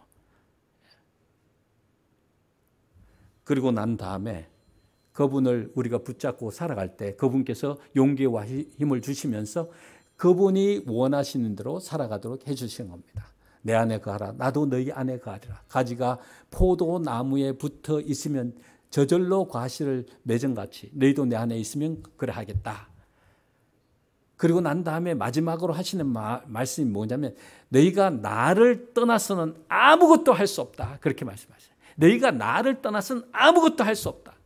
그리고 난 다음에 그분을 우리가 붙잡고 살아갈 때 그분께서 용기와 힘을 주시면서 그분이 원하시는 대로 살아가도록 해주시는 겁니다. 내 안에 거하라. 나도 너희 안에 거하리라. 가지가 포도나무에 붙어 있으면 저절로 과실을 맺은같이 너희도 내 안에 있으면 그래 하겠다. 그리고 난 다음에 마지막으로 하시는 말씀이 뭐냐면 너희가 나를 떠나서는 아무것도 할 수 없다. 그렇게 말씀하셔요. 너희가 나를 떠나서는 아무것도 할 수 없다.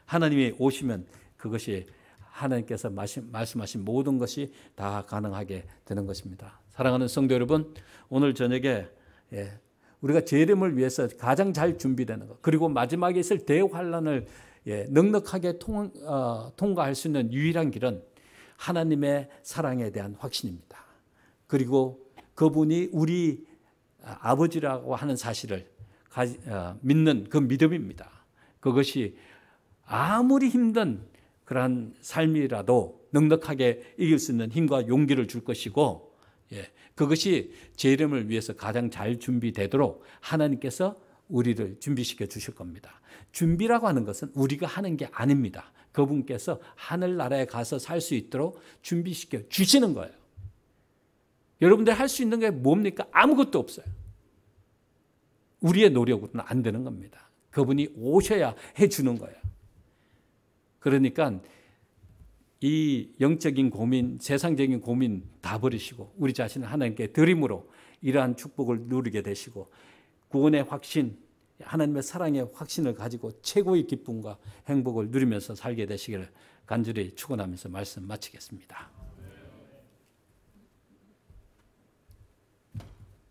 하나님이 오시면 그것이 하나님께서 말씀하신 모든 것이 다 가능하게 되는 것입니다. 사랑하는 성도 여러분, 오늘 저녁에 우리가 재림을 위해서 가장 잘 준비되는 것, 그리고 마지막에 있을 대환란을 넉넉하게 통과할 수 있는 유일한 길은 하나님의 사랑에 대한 확신입니다. 그리고 그분이 우리 아버지라고 하는 사실을 믿는 그 믿음입니다. 그것이 아무리 힘든 그러한 삶이라도 넉넉하게 이길 수 있는 힘과 용기를 줄 것이고, 그것이 재림을 위해서 가장 잘 준비되도록 하나님께서 우리를 준비시켜 주실 겁니다. 준비라고 하는 것은 우리가 하는 게 아닙니다. 그분께서 하늘나라에 가서 살 수 있도록 준비시켜 주시는 거예요. 여러분들 할 수 있는 게 뭡니까? 아무것도 없어요. 우리의 노력으로는 안 되는 겁니다. 그분이 오셔야 해주는 거예요. 그러니까 이 영적인 고민, 세상적인 고민 다 버리시고 우리 자신을 하나님께 드림으로 이러한 축복을 누리게 되시고 구원의 확신, 하나님의 사랑의 확신을 가지고 최고의 기쁨과 행복을 누리면서 살게 되시기를 간절히 축원하면서 말씀 마치겠습니다.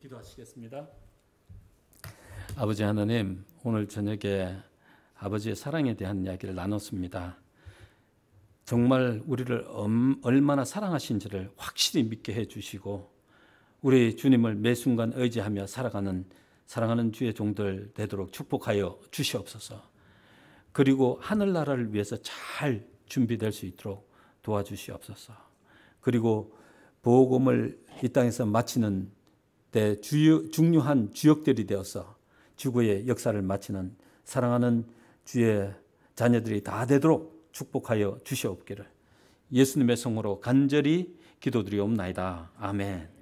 기도하시겠습니다. 아버지 하나님, 오늘 저녁에 아버지의 사랑에 대한 이야기를 나눴습니다. 정말 우리를 얼마나 사랑하신지를 확실히 믿게 해주시고 우리 주님을 매 순간 의지하며 사랑하는 주의 종들 되도록 축복하여 주시옵소서. 그리고 하늘나라를 위해서 잘 준비될 수 있도록 도와주시옵소서. 그리고 복음을 이 땅에서 마치는 때 중요한 주역들이 되어서 주구의 역사를 마치는 사랑하는 주의 자녀들이 다 되도록 축복하여 주시옵기를 예수님의 성으로 간절히 기도드리옵나이다. 아멘.